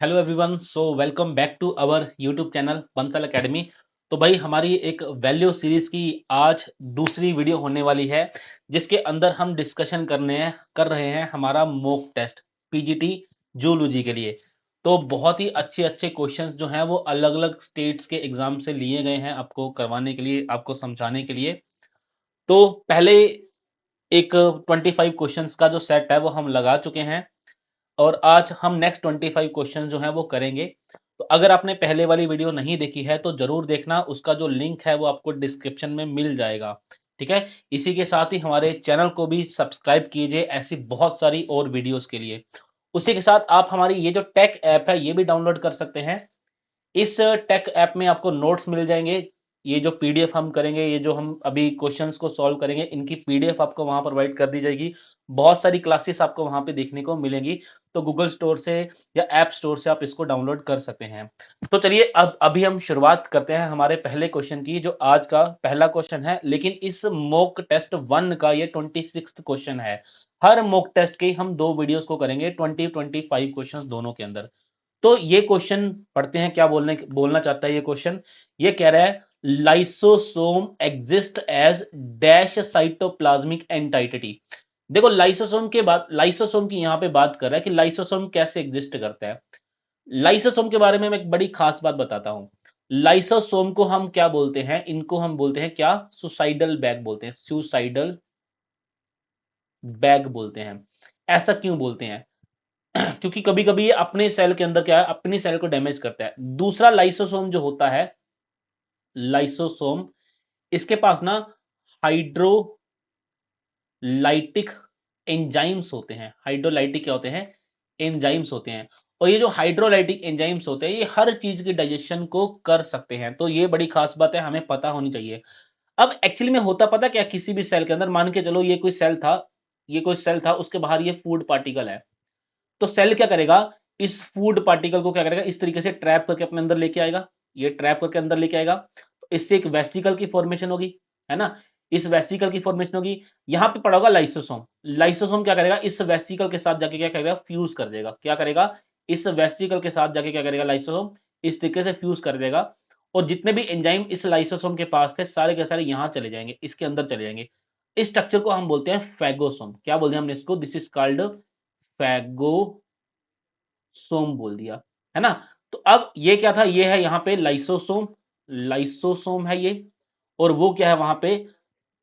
Hello everyone, so welcome back to our YouTube channel Bansal Academy. तो भाई हमारी एक वैल्यू सीरीज की आज दूसरी वीडियो होने वाली है, जिसके अंदर हम डिस्कशन कर रहे हैं हमारा मॉक टेस्ट पीजीटी जूलॉजी के लिए। तो बहुत ही अच्छे अच्छे क्वेश्चंस जो हैं वो अलग अलग स्टेट्स के एग्जाम से लिए गए हैं आपको करवाने के लिए, आपको समझाने के लिए। तो पहले एक 25 क्वेश्चंस का जो सेट है वो हम लगा चुके हैं और आज हम नेक्स्ट 25 क्वेश्चन जो हैं वो करेंगे। तो अगर आपने पहले वाली वीडियो नहीं देखी है तो जरूर देखना, उसका जो लिंक है वो आपको डिस्क्रिप्शन में मिल जाएगा। ठीक है। इसी के साथ ही हमारे चैनल को भी सब्सक्राइब कीजिए ऐसी बहुत सारी और वीडियोस के लिए। उसी के साथ आप हमारी ये जो टेक ऐप है ये भी डाउनलोड कर सकते हैं। इस टेक ऐप में आपको नोट्स मिल जाएंगे। ये जो पीडीएफ हम करेंगे, ये जो हम अभी क्वेश्चंस को सॉल्व करेंगे, इनकी पीडीएफ आपको वहां प्रोवाइड कर दी जाएगी। बहुत सारी क्लासेस आपको वहां पे देखने को मिलेंगी। तो गूगल स्टोर से या ऐप स्टोर से आप इसको डाउनलोड कर सकते हैं। तो चलिए अब अभी हम शुरुआत करते हैं हमारे पहले क्वेश्चन की, जो आज का पहला क्वेश्चन है। लेकिन इस मॉक टेस्ट 1 का ये 26 क्वेश्चन है। हर मॉक टेस्ट के हम दो वीडियोस को करेंगे, 25 क्वेश्चन दोनों के अंदर। तो ये क्वेश्चन पढ़ते हैं, क्या बोलना चाहता है ये क्वेश्चन। ये कह रहा है lysosome exist as dash cytoplasmic entity. देखो लाइसोसोम के बाद, लाइसोसोम की यहां पे बात कर रहा है कि लाइसोसोम कैसे एग्जिस्ट करता है। लाइसोसोम के बारे में मैं एक बड़ी खास बात बताता हूं। लाइसोसोम को हम क्या बोलते हैं, इनको हम बोलते हैं क्या, सुसाइडल बैग बोलते हैं, सुसाइडल बैग बोलते हैं। ऐसा क्यों बोलते हैं? क्योंकि कभी कभी ये अपने सेल के अंदर क्या है, अपनी सेल को डैमेज करता है। दूसरा लाइसोसोम जो होता है, लाइसोसोम, इसके पास ना हाइड्रोलाइटिक एंजाइम्स होते हैं। हाइड्रोलाइटिक क्या होते हैं? एंजाइम्स होते हैं। और ये जो हाइड्रोलाइटिक एंजाइम्स होते हैं ये हर चीज के डाइजेशन को कर सकते हैं। तो ये बड़ी खास बात है, हमें पता होनी चाहिए। अब एक्चुअली में होता पता क्या, किसी भी सेल के अंदर मान के चलो ये कोई सेल था, ये कोई सेल था, उसके बाहर ये फूड पार्टिकल है। तो सेल क्या करेगा, इस फूड पार्टिकल को क्या करेगा, इस तरीके से ट्रैप करके अपने अंदर लेके आएगा। ये ट्रैप करके अंदर लेके आएगा, तो इससे एक वेसिकल की फॉर्मेशन होगी, है ना। इस वेसिकल की फॉर्मेशन होगी। यहां पे पड़ा होगा लाइसोसोम। लाइसोसोम क्या करेगा, इस वेसिकल के साथ जाके क्या करेगा, फ्यूज कर देगा। क्या करेगा, इस वेसिकल के साथ जाके क्या करेगा, लाइसोसोम इस तरीके से फ्यूज कर देगा। और जितने भी एंजाइम इस लाइसोसोम के पास थे सारे के सारे यहां चले जाएंगे, इसके अंदर चले जाएंगे। इस स्ट्रक्चर को हम बोलते हैं फैगोसोम। क्या बोलते हैं हमने इसको, दिस इज कॉल्ड फैगो सोम बोल दिया, है ना। तो अब ये क्या था, ये है यहाँ पे लाइसोसोम। लाइसोसोम है ये। और वो क्या है वहां पे,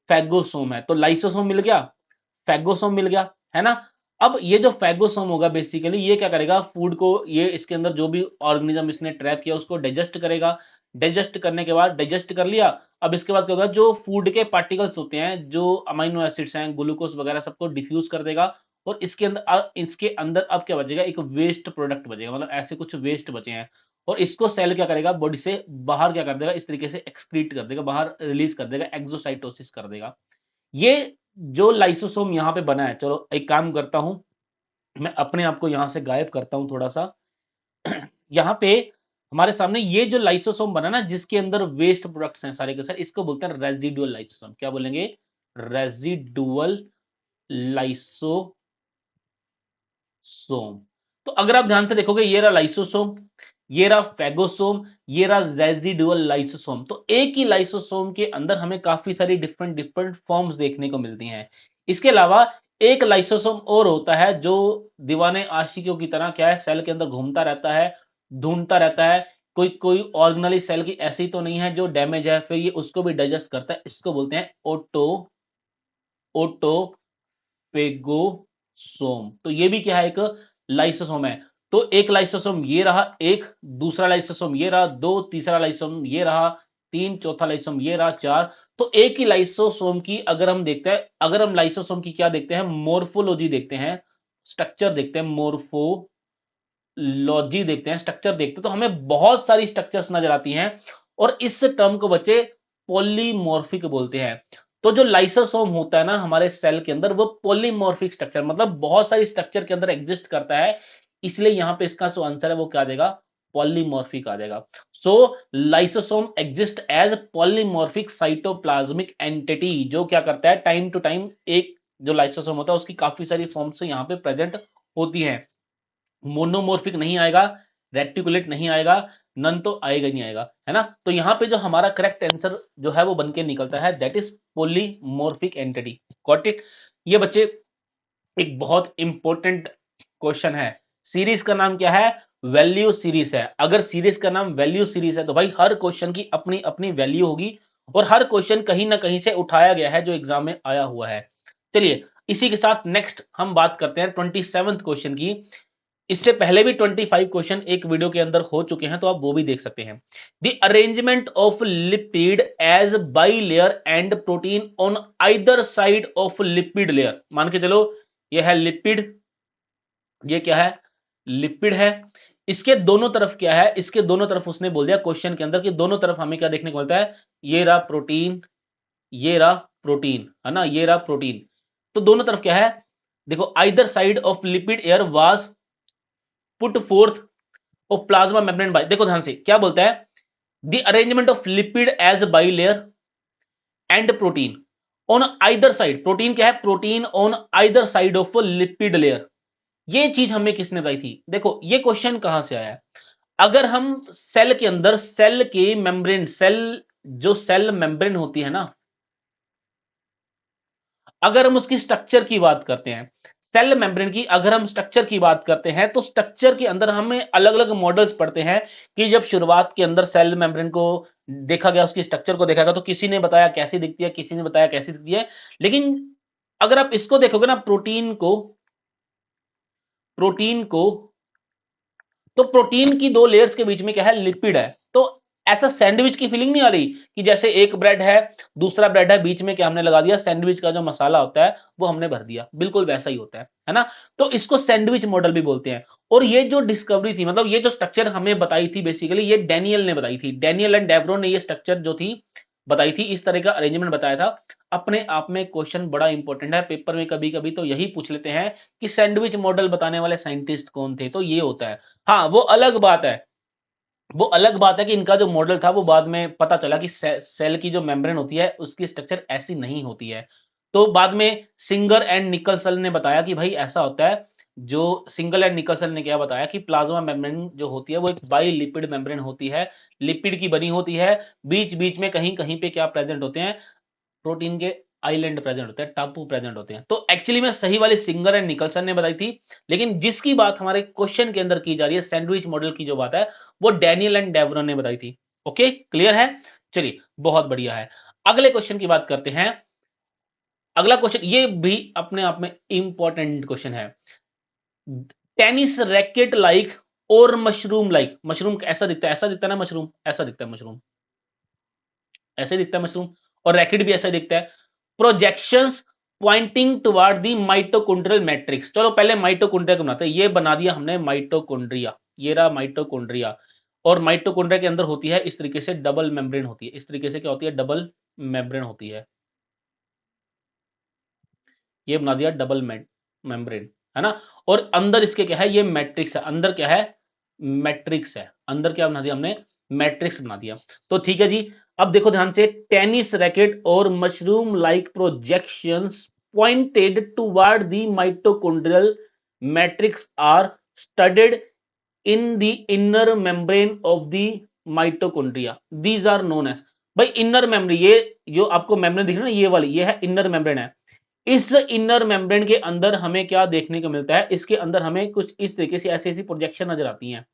फैगोसोम है। तो लाइसोसोम मिल गया, फैगोसोम मिल गया, है ना। अब ये जो फैगोसोम होगा बेसिकली ये क्या करेगा, फूड को, ये इसके अंदर जो भी ऑर्गेनिज्म इसने ट्रैप किया उसको डाइजेस्ट करेगा। डाइजेस्ट करने के बाद, डाइजेस्ट कर लिया, अब इसके बाद क्या होगा, जो फूड के पार्टिकल्स होते हैं, जो अमाइनो एसिड्स हैं, ग्लूकोज वगैरह, सबको डिफ्यूज कर देगा। और इसके अंदर अब क्या बचेगा, एक वेस्ट प्रोडक्ट बचेगा, मतलब ऐसे कुछ वेस्ट बचे हैं। और इसको सेल क्या करेगा, बॉडी से बाहर क्या कर देगा, इस तरीके से एक्सक्रीट कर देगा, बाहर रिलीज कर देगा, एक्सोसाइटोसिस कर देगा। ये जो लाइसोसोम यहाँ पे बना है, चलो एक काम करता हूं, मैं अपने आप को यहां से गायब करता हूं थोड़ा सा। यहाँ पे हमारे सामने ये जो लाइसोसोम बना ना, जिसके अंदर वेस्ट प्रोडक्ट्स हैं सारे के सारे, इसको बोलते हैं रेजिडुअल लाइसोसोम। क्या बोलेंगे, रेजिडुअल लाइसोसोम। तो अगर आप ध्यान से देखोगे, ये रहा लाइसोसोम, ये रहा फैगोसोम, ये रहा रेजिडुअल लाइसोसोम। तो एक ही लाइसोसोम के अंदर हमें काफी सारी डिफरेंट डिफरेंट फॉर्म्स देखने को मिलती हैं। इसके अलावा एक लाइसोसोम और होता है जो दीवाने आशिकों की तरह क्या है, सेल के अंदर घूमता रहता है, ढूंढता रहता है। कोई कोई ऑर्गेनली सेल की ऐसी तो नहीं है जो डैमेज है, फिर ये उसको भी डाइजेस्ट करता है। इसको बोलते हैं ऑटोफेगोसोम। तो ये भी क्या है, एक लाइसोसोम है। तो एक लाइसोसोम ये रहा, एक दूसरा लाइसोसोम ये रहा, दो तीसरा लाइसोसोम ये रहा, तीन चौथा लाइसोसोम ये रहा, चार। तो एक ही लाइसोसोम की अगर हम देखते हैं, अगर हम लाइसोसोम की क्या देखते हैं, मोर्फोलॉजी देखते हैं, स्ट्रक्चर देखते हैं, मोर्फोलॉजी देखते हैं, स्ट्रक्चर देखते हैं, तो हमें बहुत सारी स्ट्रक्चर्स नजर आती हैं। और इस टर्म को बच्चे पॉलीमॉर्फिक बोलते हैं। तो जो लाइसोसोम होता है ना हमारे सेल के अंदर, वो पॉलीमॉर्फिक स्ट्रक्चर, मतलब बहुत सारी स्ट्रक्चर के अंदर एग्जिस्ट करता है। इसलिए यहां पे इसका जो आंसर है वो क्या देगा, पॉलीमॉर्फिक आ जाएगा। So lysosome exist as polymorphic cytoplasmic entity, जो क्या करता है, टाइम टू टाइम एक जो लाइसोसोम होता है उसकी काफी सारी फॉर्म्स यहां पे प्रेजेंट होती हैं। मोनोमॉर्फिक नहीं आएगा, रेटिकुलेट नहीं आएगा, नन तो आएगा ही नहीं आएगा, है ना। तो यहां पे जो हमारा करेक्ट आंसर जो है वो बन के निकलता है, that is polymorphic entity. Got it. ये बच्चे एक बहुत इंपॉर्टेंट क्वेश्चन है। सीरीज का नाम क्या है? वैल्यू सीरीज है। अगर सीरीज का नाम वैल्यू सीरीज है तो भाई हर क्वेश्चन की अपनी अपनी वैल्यू होगी, और हर क्वेश्चन कहीं ना कहीं से उठाया गया है जो एग्जाम में आया हुआ है। चलिए इसी के साथ नेक्स्ट हम बात करते हैं 27th क्वेश्चन की। इससे पहले भी 25 क्वेश्चन एक वीडियो के अंदर हो चुके हैं, तो आप वो भी देख सकते हैं। The arrangement of lipid as bilayer and protein on either side of lipid layer. मान के चलो ये है लिपिड, ये क्या है? लिपिड है। इसके दोनों तरफ क्या है? इसके दोनों तरफ उसने बोल दिया क्वेश्चन के अंदर कि दोनों तरफ हमें क्या देखने को मिलता है? ये रहा प्रोटीन, ये रहा प्रोटीन, है ना, ये रहा प्रोटीन। तो दोनों तरफ क्या है? देखो, either side of lipid air was put forth of plasma membrane by, देखो ध्यान से क्या बोलता है, the arrangement of lipid as bilayer and protein on either side. Protein क्या है? Protein on either side of lipid layer. ये चीज हमें किसने बताई थी? देखो ये क्वेश्चन कहां से आया है। अगर हम सेल के अंदर सेल के मेम्ब्रेन, सेल जो सेल मेम्ब्रेन होती है ना, अगर हम उसकी स्ट्रक्चर की बात करते हैं, सेल मेम्ब्रेन की अगर हम स्ट्रक्चर की बात करते हैं, तो स्ट्रक्चर के अंदर हमें अलग अलग मॉडल्स पढ़ते हैं कि जब शुरुआत के अंदर सेल मेम्ब्रेन को देखा गया, उसकी स्ट्रक्चर को देखा गया, तो किसी ने बताया कैसी दिखती है, किसी ने बताया कैसी दिखती है। लेकिन अगर आप इसको देखोगे ना, प्रोटीन को, तो प्रोटीन की दो लेयर्स के बीच में क्या है? लिपिड है। तो ऐसा सैंडविच की फीलिंग नहीं आ रही कि जैसे एक ब्रेड है, दूसरा ब्रेड है, बीच में क्या हमने लगा दिया? सैंडविच का जो मसाला होता है वो हमने भर दिया, बिल्कुल वैसा ही होता है ना। तो इसको सैंडविच मॉडल भी बोलते हैं। और ये जो डिस्कवरी थी, मतलब ये जो स्ट्रक्चर हमें बताई थी, बेसिकली ये डैनियल ने बताई थी। डैनियल एंड डेवरो ने ये स्ट्रक्चर जो थी बताई थी, इस तरह का अरेंजमेंट बताया था। अपने आप में क्वेश्चन बड़ा इंपॉर्टेंट है, पेपर में कभी कभी तो यही पूछ लेते हैं कि सैंडविच मॉडल बताने वाले साइंटिस्ट कौन थे, तो ये होता है। हाँ, वो अलग बात है, वो अलग बात है कि इनका जो मॉडल था वो बाद में पता चला कि सेल की जो मेम्ब्रेन होती है उसकी स्ट्रक्चर ऐसी नहीं होती है। तो बाद में सिंगर एंड निकलसन ने बताया कि भाई ऐसा होता है। जो सिंगल एंड निकलसन ने क्या बताया कि प्लाज्मा मेम्ब्रेन जो होती है वो एक बाई लिपिड मेम्ब्रेन होती है, लिपिड की बनी होती है। बीच बीच में कहीं कहीं पे क्या प्रेजेंट होते हैं? प्रोटीन के आइलैंड प्रेजेंट होते हैं, टापू प्रेजेंट होते हैं। तो एक्चुअली में सही वाली सिंगर एंड निकलसन ने बताई थी, लेकिन जिसकी बात हमारे क्वेश्चन के अंदर की जा रही है, सैंडविच मॉडल की जो बात है, वो डैनियल एंड डेवरन ने बताई थी। ओके, क्लियर है? चलिए बहुत बढ़िया है। अगले क्वेश्चन की बात करते हैं। अगला क्वेश्चन ये भी अपने आप में इंपॉर्टेंट क्वेश्चन है। टेनिस रैकेट लाइक और मशरूम लाइक। मशरूम ऐसा दिखता है, ऐसा दिखता है ना मशरूम, ऐसा दिखता है मशरूम, ऐसे दिखता है मशरूम। और रैकेट भी ऐसा दिखता है। Projections pointing toward the mitochondrial matrix. चलो पहले माइटोकॉन्ड्रिया को बनाते हैं। ये बना दिया हमने माइटोकॉन्ड्रिया, ये रहा माइटोकॉन्ड्रिया। और माइटोकॉन्ड्रिया के अंदर होती है इस तरीके से डबल मेम्ब्रेन होती है, इस तरीके से क्या होती है? डबल मेम्ब्रेन होती है। ये बना दिया डबल मेम्ब्रेन, है ना। और अंदर इसके क्या है? ये मैट्रिक्स है। अंदर क्या है? मैट्रिक्स है। अंदर क्या बना दिया हमने? मैट्रिक्स बना दिया। तो ठीक है जी। अब देखो ध्यान से, टेनिस रैकेट और mushroom like projections pointed toward the mitochondrial matrix are studded in the inner membrane of the mitochondria. These are known as, भाई इनर मेम्ब्रेन, ये जो आपको मेम्ब्रेन दिख रहा है ना, ये वाली, ये है इनर मेम्ब्रेन है। इस इनर मेम्ब्रेन के अंदर हमें क्या देखने को मिलता है? इसके अंदर हमें कुछ इस तरीके से ऐसी ऐसी प्रोजेक्शन नजर आती हैं,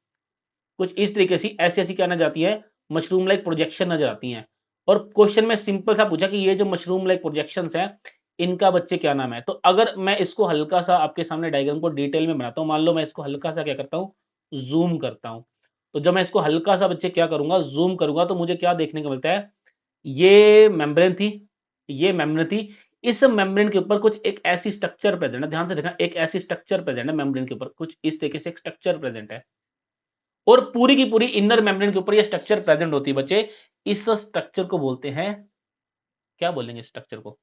कुछ इस तरीके से ऐसी ऐसी क्या नजर आती है? मशरूम लाइक प्रोजेक्शन नजर आती हैं। और क्वेश्चन में सिंपल सा पूछा कि ये जो मशरूम लाइक प्रोजेक्शंस हैं, इनका बच्चे क्या नाम है? तो अगर मैं इसको हल्का सा आपके सामने डायग्राम को डिटेल में बनाता हूं, मान लो मैं इसको हल्का सा क्या करता हूं? जूम करता हूं। तो जब मैं इसको हल्का सा बच्चे क्या करूंगा? जूम करूंगा, तो मुझे क्या देखने को मिलता है? ये मेम्ब्रेन थी, ये मेम्ब्रेन थी। इस मेम्ब्रेन के ऊपर कुछ एक ऐसी स्ट्रक्चर प्रेजेंट है, ध्यान से देखना, एक ऐसी स्ट्रक्चर प्रेजेंट है मेम्ब्रेन के ऊपर, कुछ इस तरीके से एक स्ट्रक्चर प्रेजेंट है। और पूरी की पूरी इनर मेम्ब्रेन के ऊपर ये स्ट्रक्चर प्रेजेंट होती है बच्चे। इस स्ट्रक्चर को बोलते हैं, क्या बोलेंगे स्ट्रक्चर को?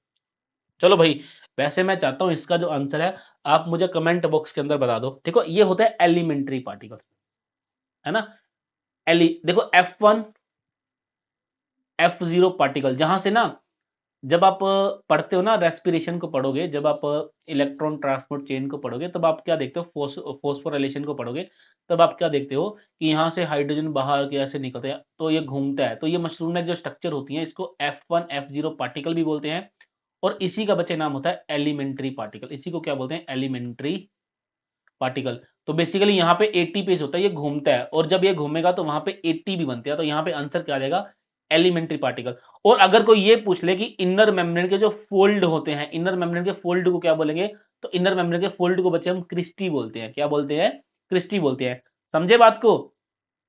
चलो भाई, वैसे मैं चाहता हूं इसका जो आंसर है आप मुझे कमेंट बॉक्स के अंदर बता दो। देखो ये होता है एलिमेंट्री पार्टिकल, है ना। देखो F1 F0 पार्टिकल, जहां से ना जब आप पढ़ते हो ना, रेस्पिरेशन को पढ़ोगे, जब आप इलेक्ट्रॉन ट्रांसपोर्ट चेन को पढ़ोगे, तब आप क्या देखते हो, फोस्फोराइलेशन को पढ़ोगे, तब आप क्या देखते हो कि यहाँ से हाइड्रोजन बाहर कैसे निकलते हैं, तो ये घूमता है। तो ये मशरूम में जो स्ट्रक्चर होती है, इसको F1 F0 पार्टिकल भी बोलते हैं, और इसी का बच्चे नाम होता है एलिमेंट्री पार्टिकल। इसी को क्या बोलते हैं, एलिमेंट्री पार्टिकल। तो बेसिकली यहाँ पे 80 पेज होता है, ये घूमता है, और जब ये घूमेगा तो वहां पे 80 भी बनते हैं। तो यहाँ पे आंसर क्या आ जाएगा, एलिमेंट्री पार्टिकल। और अगर कोई ये पूछ ले कि इनर मेम्ब्रेन के जो फोल्ड होते हैं, इनर मेम्ब्रेन के फोल्ड को क्या बोलेंगे, तो इनर मेम्ब्रेन के फोल्ड को बच्चे हम क्रिस्टी बोलते हैं। क्या बोलते हैं, क्रिस्टी बोलते हैं। समझे बात को,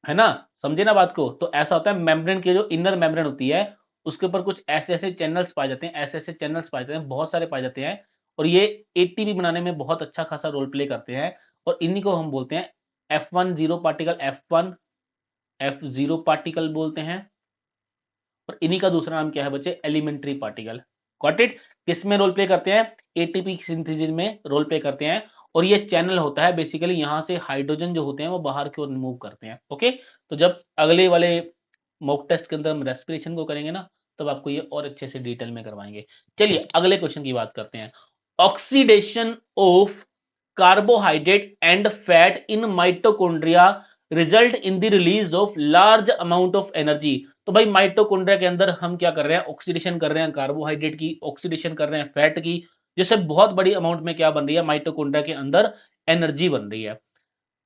है ना, समझे ना बात को। तो ऐसा होता है, मेम्ब्रेन की जो इनर मेम्ब्रेन होती है, उसके ऊपर कुछ ऐसे ऐसे चैनल्स पाए जाते हैं, ऐसे ऐसे चैनल्स पाए जाते हैं, बहुत सारे पाए जाते हैं, और ये एटीपी बनाने में बहुत अच्छा खासा रोल प्ले करते हैं। और इन्हीं को हम बोलते हैं F10 particle, F1 F0 particle बोलते हैं। और इन्हीं का दूसरा नाम क्या है बच्चे, एलिमेंट्री पार्टिकल। Got it. किस में रोल प्ले करते हैं, एटीपी सिंथेसिस में रोल प्ले करते हैं। और ये चैनल होता है, बेसिकली यहां से हाइड्रोजन जो होते हैं वो बाहर की ओर मूव करते हैं। ओके, तो जब अगले वाले मॉक टेस्ट के अंदर हम रेस्पिरेशन को करेंगे ना, तब आपको ये और अच्छे से डिटेल में करवाएंगे। चलिए अगले क्वेश्चन की बात करते हैं। Oxidation of carbohydrate and fat in mitochondria result in the release of large amount of energy. तो भाई माइटोकॉन्ड्रिया के अंदर हम क्या कर रहे हैं, ऑक्सीडेशन कर रहे हैं कार्बोहाइड्रेट की, ऑक्सीडेशन कर रहे हैं फैट की, जिससे बहुत बड़ी अमाउंट में क्या बन रही है, माइटोकॉन्ड्रिया के अंदर एनर्जी बन रही है,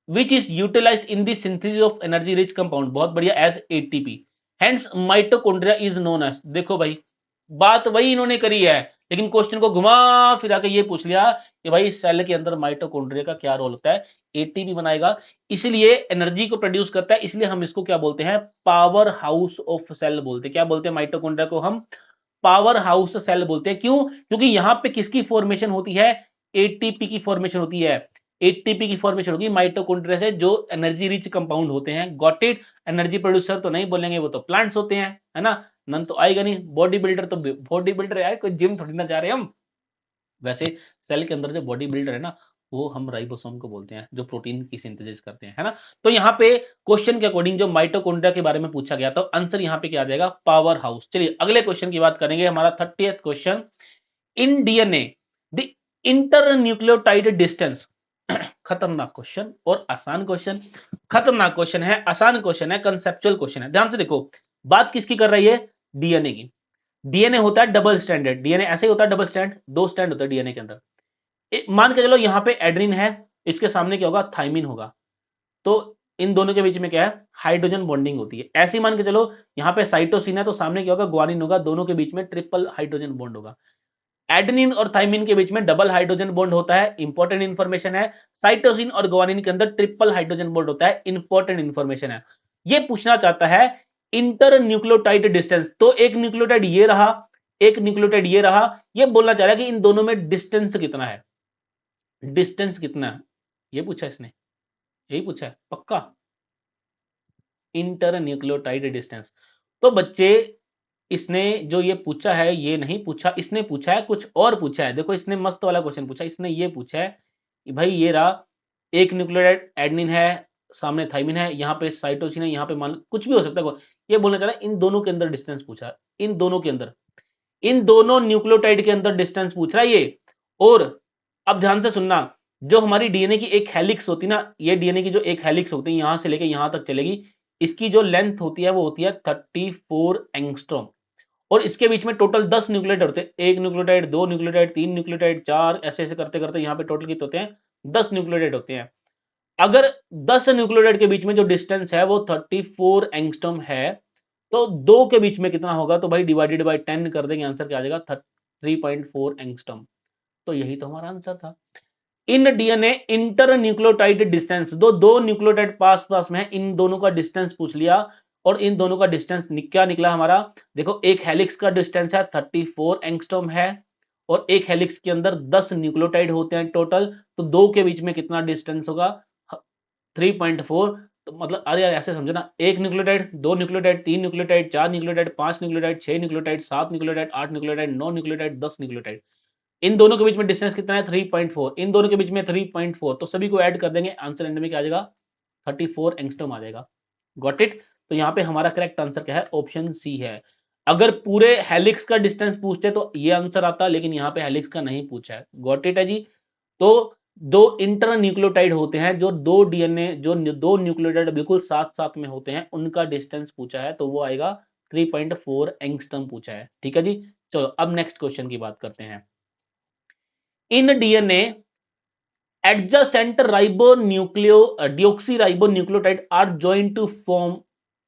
which is utilized in the synthesis of energy rich compound, बहुत बढ़िया, as ATP, hence mitochondria is known as। देखो भाई, बात वही इन्होंने करी है, लेकिन क्वेश्चन को घुमा फिरा के ये पूछ लिया कि भाई सेल के अंदर माइटोकॉन्ड्रिया का क्या रोल होता है, एटीपी बनाएगा, इसलिए एनर्जी को प्रोड्यूस करता है, इसलिए हम इसको क्या बोलते हैं, पावर हाउस ऑफ सेल बोलते हैं। क्या बोलते हैं, माइटोकॉन्ड्रिया को हम पावर हाउस सेल बोलते हैं। क्यों, क्योंकि यहां पे किसकी फॉर्मेशन होती है, एटीपी की फॉर्मेशन होती है। एटीपी की फॉर्मेशन होगी माइटोकॉन्ड्रिया से, जो एनर्जी रिच कंपाउंड होते हैं। Got it. एनर्जी प्रोड्यूसर तो नहीं बोलेंगे, वो तो प्लांट्स होते हैं, है ना, नन तो आएगा नहीं। बॉडी बिल्डर तो बॉडी बिल्डर है, कोई जिम थोड़ी ना जा रहे हम। वैसे सेल के अंदर जो बॉडी बिल्डर है ना, वो हम राइबोसोम को बोलते हैं, जो प्रोटीन की सिंथेसिस करते हैं, है ना। तो यहाँ पे क्वेश्चन के अकॉर्डिंग जो माइटोकॉन्ड्रिया के बारे में पूछा गया, तो आंसर यहाँ पे क्या आ जाएगा, पावर हाउस। चलिए अगले क्वेश्चन की बात करेंगे, हमारा 30th question. In DNA the inter nucleotide distance. खतरनाक क्वेश्चन और आसान क्वेश्चन, खतरनाक क्वेश्चन है, आसान क्वेश्चन है, कंसेप्चुअल क्वेश्चन है। ध्यान से देखो, बात किसकी कर रही है, डीएनए की। डीएनए होता है डबल स्टैंडर्ड, डीएनए ऐसे ही होता है डबल स्टैंड, दो स्टैंड होता है डीएनए के अंदर। मान के चलो यहाँ पे एड्रीन है, इसके सामने क्या होगा, थाइमिन होगा। तो इन दोनों के बीच में क्या है, हाइड्रोजन बॉन्डिंग होती है। ऐसे ही मान के चलो यहाँ पे साइटोसिन है, तो सामने क्या होगा, ग्वानिन होगा, दोनों के बीच में ट्रिपल हाइड्रोजन बॉन्ड होगा। एडेनिन और थाइमिन के बीच में डबल हाइड्रोजन बॉन्ड होता है, इंपॉर्टेंट इंफॉर्मेशन है। साइटोसिन और ग्वानिन के अंदर ट्रिपल हाइड्रोजन बॉन्ड होता है, इंपॉर्टेंट इंफॉर्मेशन है। ये पूछना चाहता है इंटर न्यूक्लियोटाइड डिस्टेंस। तो एक न्यूक्लियोटाइड ये रहा, एक न्यूक्लियोटाइड ये रहा, ये बोलना चाह रहा है कि इन दोनों में डिस्टेंस कितना है, डिस्टेंस कितना है, ये पूछा इसने, यही पूछा है पक्का, इंटर न्यूक्लियोटाइड डिस्टेंस। तो बच्चे, इसने जो ये पूछा है, ये नहीं पूछा, इसने पूछा है कुछ और पूछा है। देखो इसने मस्त वाला क्वेश्चन पूछा, इसने ये पूछा है कि भाई ये रहा, एक न्यूक्लियोटाइड एडेनिन है, सामने थाइमिन है, यहाँ पे साइटोसिन है, यहाँ पे मान कुछ भी हो सकता है। ये बोलना चाह रहा है इन दोनों के अंदर डिस्टेंस पूछा है, इन दोनों के अंदर, इन दोनों न्यूक्लियोटाइड के अंदर डिस्टेंस पूछ रहा है ये। और अब ध्यान से सुनना, जो हमारी डीएनए की एक हेलिक्स होती है ना, ये डीएनए की जो एक हेलिक्स होती है, यहां से लेके यहां तक चलेगी, इसकी जो लेंथ होती है वो होती है 34 एंगस्ट्रॉम। और इसके बीच में टोटल 10 न्यूक्लियोटाइड होते हैं, एक न्यूक्लियोटाइड, दो न्यूक्लियोटाइड, तीन न्यूक्लियोटाइड, चार, ऐसे ऐसे करते करते यहाँ पे टोटल कितने होते हैं, 10 न्यूक्लियोटाइड होते हैं। अगर 10 न्यूक्लियोटाइड के बीच में जो डिस्टेंस है वो 34 एंगस्ट्रॉम है, तो दो के बीच में कितना होगा, तो भाई डिवाइडेड बाय 10 कर देंगे, आंसर क्या आ जाएगा, 3.4 एंगस्ट्रॉम। तो यही तो हमारा आंसर था। In DNA inter nucleotide distance, दो दो न्यूक्लियोटाइड पास पास में है, इन दोनों का डिस्टेंस पूछ लिया। और इन दोनों का डिस्टेंस क्या निकला हमारा, देखो एक हेलिक्स का डिस्टेंस है 34 एंगस्ट्रॉम है, और एक हेलिक्स के अंदर 10 न्यूक्लियोटाइड होते हैं टोटल, तो दो के बीच में कितना डिस्टेंस होगा, 3.4। तो मतलब अरे यार ऐसे समझो ना, एक न्यूक्लियोटाइड, दो न्यूक्लियोटाइड, तीन न्यूक्लियोटाइड, चार न्यूक्लियोटाइड, पांच न्यूक्लियोटाइड, छह न्यूक्लियोटाइड, सात न्यूक्लियोटाइड, आठ न्यूक्लियोटाइड, नौ न्यूक्लियोटाइड, 10 न्यूक्लियोटाइड। इन दोनों के बीच में डिस्टेंस कितना है, 3.4। इन दोनों के बीच में 3.4, तो सभी को ऐड कर देंगे, आंसर एंड में क्या आ जाएगा, 34 एंगस्ट्रॉम आ जाएगा। Got it. तो यहाँ पे हमारा करेक्ट आंसर क्या है, ऑप्शन सी है। अगर पूरे हेलिक्स का डिस्टेंस पूछते तो ये आंसर आता, लेकिन यहां पे हेलिक्स का नहीं पूछा है। गॉट इट है जी। तो दो इंटर न्यूक्लियोटाइड होते हैं, जो दो डीएनए, जो दो न्यूक्लियोटाइड बिल्कुल साथ साथ में होते हैं, उनका डिस्टेंस पूछा है, तो वो आएगा 3.4 एंगस्ट्रम पूछा है। ठीक है जी। चलो अब नेक्स्ट क्वेश्चन की बात करते हैं। In DNA adjacent deoxyribonucleotide are joined to form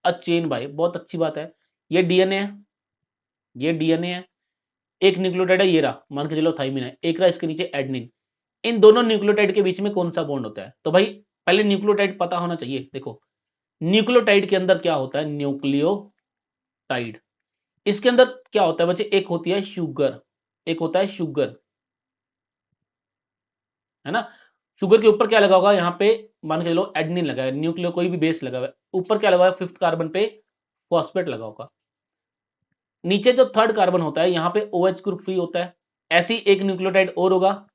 a chain by, बहुत अच्छी बात है। ये डीएनए है, ये डीएनए है, एक न्यूक्लियोटाइड है, ये रहा, मान के चलो थाइमिन है, एक रहा इसके नीचे एडनिन। इन दोनों न्यूक्लियोटाइड के बीच में कौन सा बॉन्ड होता है? तो भाई पहले न्यूक्लियोटाइड पता होना चाहिए। देखो न्यूक्लियोटाइड के अंदर क्या होता है, न्यूक्लियोटाइड। इसके अंदर क्या होता है बच्चे, एक होती है शुगर, एक होता है शुगर, है ना। शुगर के ऊपर क्या लगा होगा, यहाँ पे मान के चलो एडनिन लगा है, न्यूक्लियो कोई भी बेस लगा हुआ है, ऊपर क्या लगा हुआ है, फिफ्थ कार्बन पे फॉस्फेट लगा होगा। नीचे जो थर्ड कार्बन होता है यहाँ पे OH ग्रुप फ्री होता है। ऐसी एक न्यूक्लियोटाइड और होगा,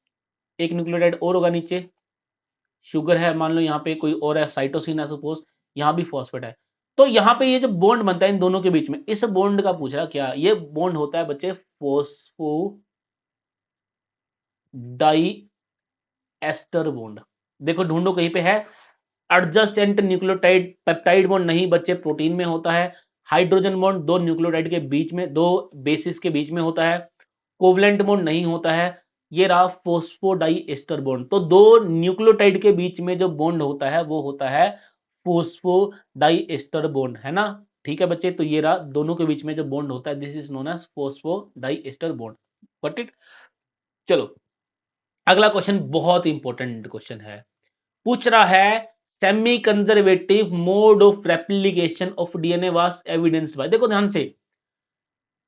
एक न्यूक्लियोटाइड और होगा नीचे, शुगर है, मान लो यहाँ पे कोई और है, साइटोसिन है सपोज, यहाँ भी फॉस्फेट है। तो यहाँ पे ये जो बॉन्ड बनता है इन दोनों के बीच में, इस बॉन्ड का पूछ रहा क्या, ये बॉन्ड होता है बच्चे फोस्फो डाई एस्टर बॉन्ड। देखो ढूंढो कहीं पे है, एडजेसेंट न्यूक्लियोटाइड पेप्टाइड बॉन्ड नहीं बच्चे, प्रोटीन में होता है। हाइड्रोजन बॉन्ड दो न्यूक्लियोटाइड के बीच में, दो बेसिस के बीच में होता है। कोवलेंट बॉन्ड नहीं होता है। ये रहा फोस्फोडाई एस्टर बॉन्ड। तो दो न्यूक्लियोटाइड के बीच में जो बॉन्ड होता है वो होता है फोस्फोडाई एस्टर बॉन्ड, है ना। ठीक है बच्चे, तो ये रहा दोनों के बीच में जो बॉन्ड होता है, this is known as phosphodiester bond. Got it. चलो अगला क्वेश्चन बहुत इंपॉर्टेंट क्वेश्चन है, पूछ रहा है semi conservative mode of replication of DNA was evidence bye. देखो ध्यान से,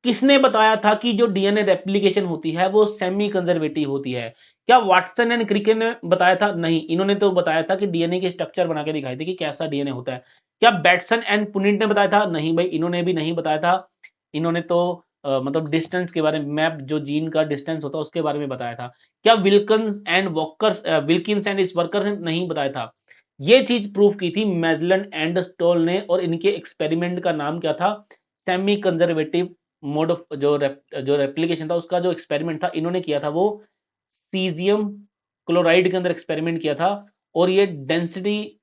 किसने बताया था कि जो डीएनए रेप्लिकेशन होती है वो सेमी कंजर्वेटिव होती है? क्या वाटसन एंड क्रिके ने बताया था? नहीं, इन्होंने तो बताया था कि डीएनए के स्ट्रक्चर बना के दिखाए थे कि कैसा डीएनए होता है। क्या बैटसन एंड पुनिट ने बताया था? नहीं भाई, इन्होंने भी नहीं बताया था। इन्होंने तो मतलब डिस्टेंस के बारे में, मैप जो जीन का डिस्टेंस होता है उसके बारे में बताया था। क्या Wilkins and walkers, Wilkins and इस वर्कर ने नहीं बताया था? ये चीज प्रूव की थी मेजलन एंड स्टोल ने, और इनके एक्सपेरिमेंट का नाम क्या था, सेमी कंजर्वेटिव मोड ऑफ जो रेप्लिकेशन था उसका जो एक्सपेरिमेंट था इन्होंने किया था वो सीजियम क्लोराइड के अंदर एक्सपेरिमेंट किया था। और ये डेंसिटी,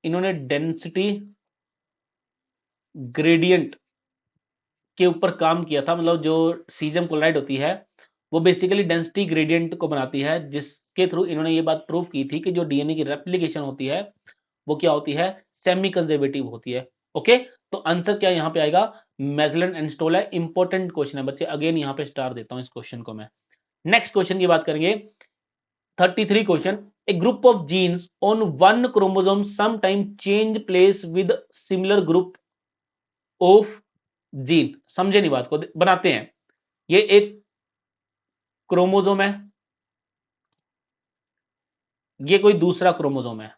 इन्होंने डेंसिटी ग्रेडियंट के ऊपर काम किया था। मतलब जो सीजियम क्लोराइड होती है वो बेसिकली डेंसिटी ग्रेडियंट को बनाती है, जिसके थ्रू इन्होंने ये बात प्रूव की थी कि जो डीएनए की रेप्लिकेशन होती है वो क्या होती है, सेमी कंजर्वेटिव होती है। ओके, तो आंसर क्या यहाँ पे आएगा, मेजलन एंड स्टोल है। इंपॉर्टेंट क्वेश्चन है बच्चे, अगेन यहाँ पे स्टार देता हूं इस क्वेश्चन को मैं। नेक्स्ट क्वेश्चन की बात करेंगे, 33 question. A group of genes on one chromosome sometime change place with similar group of gene. समझे नहीं बात को, बनाते हैं। ये एक क्रोमोसोम है, ये कोई दूसरा क्रोमोसोम है।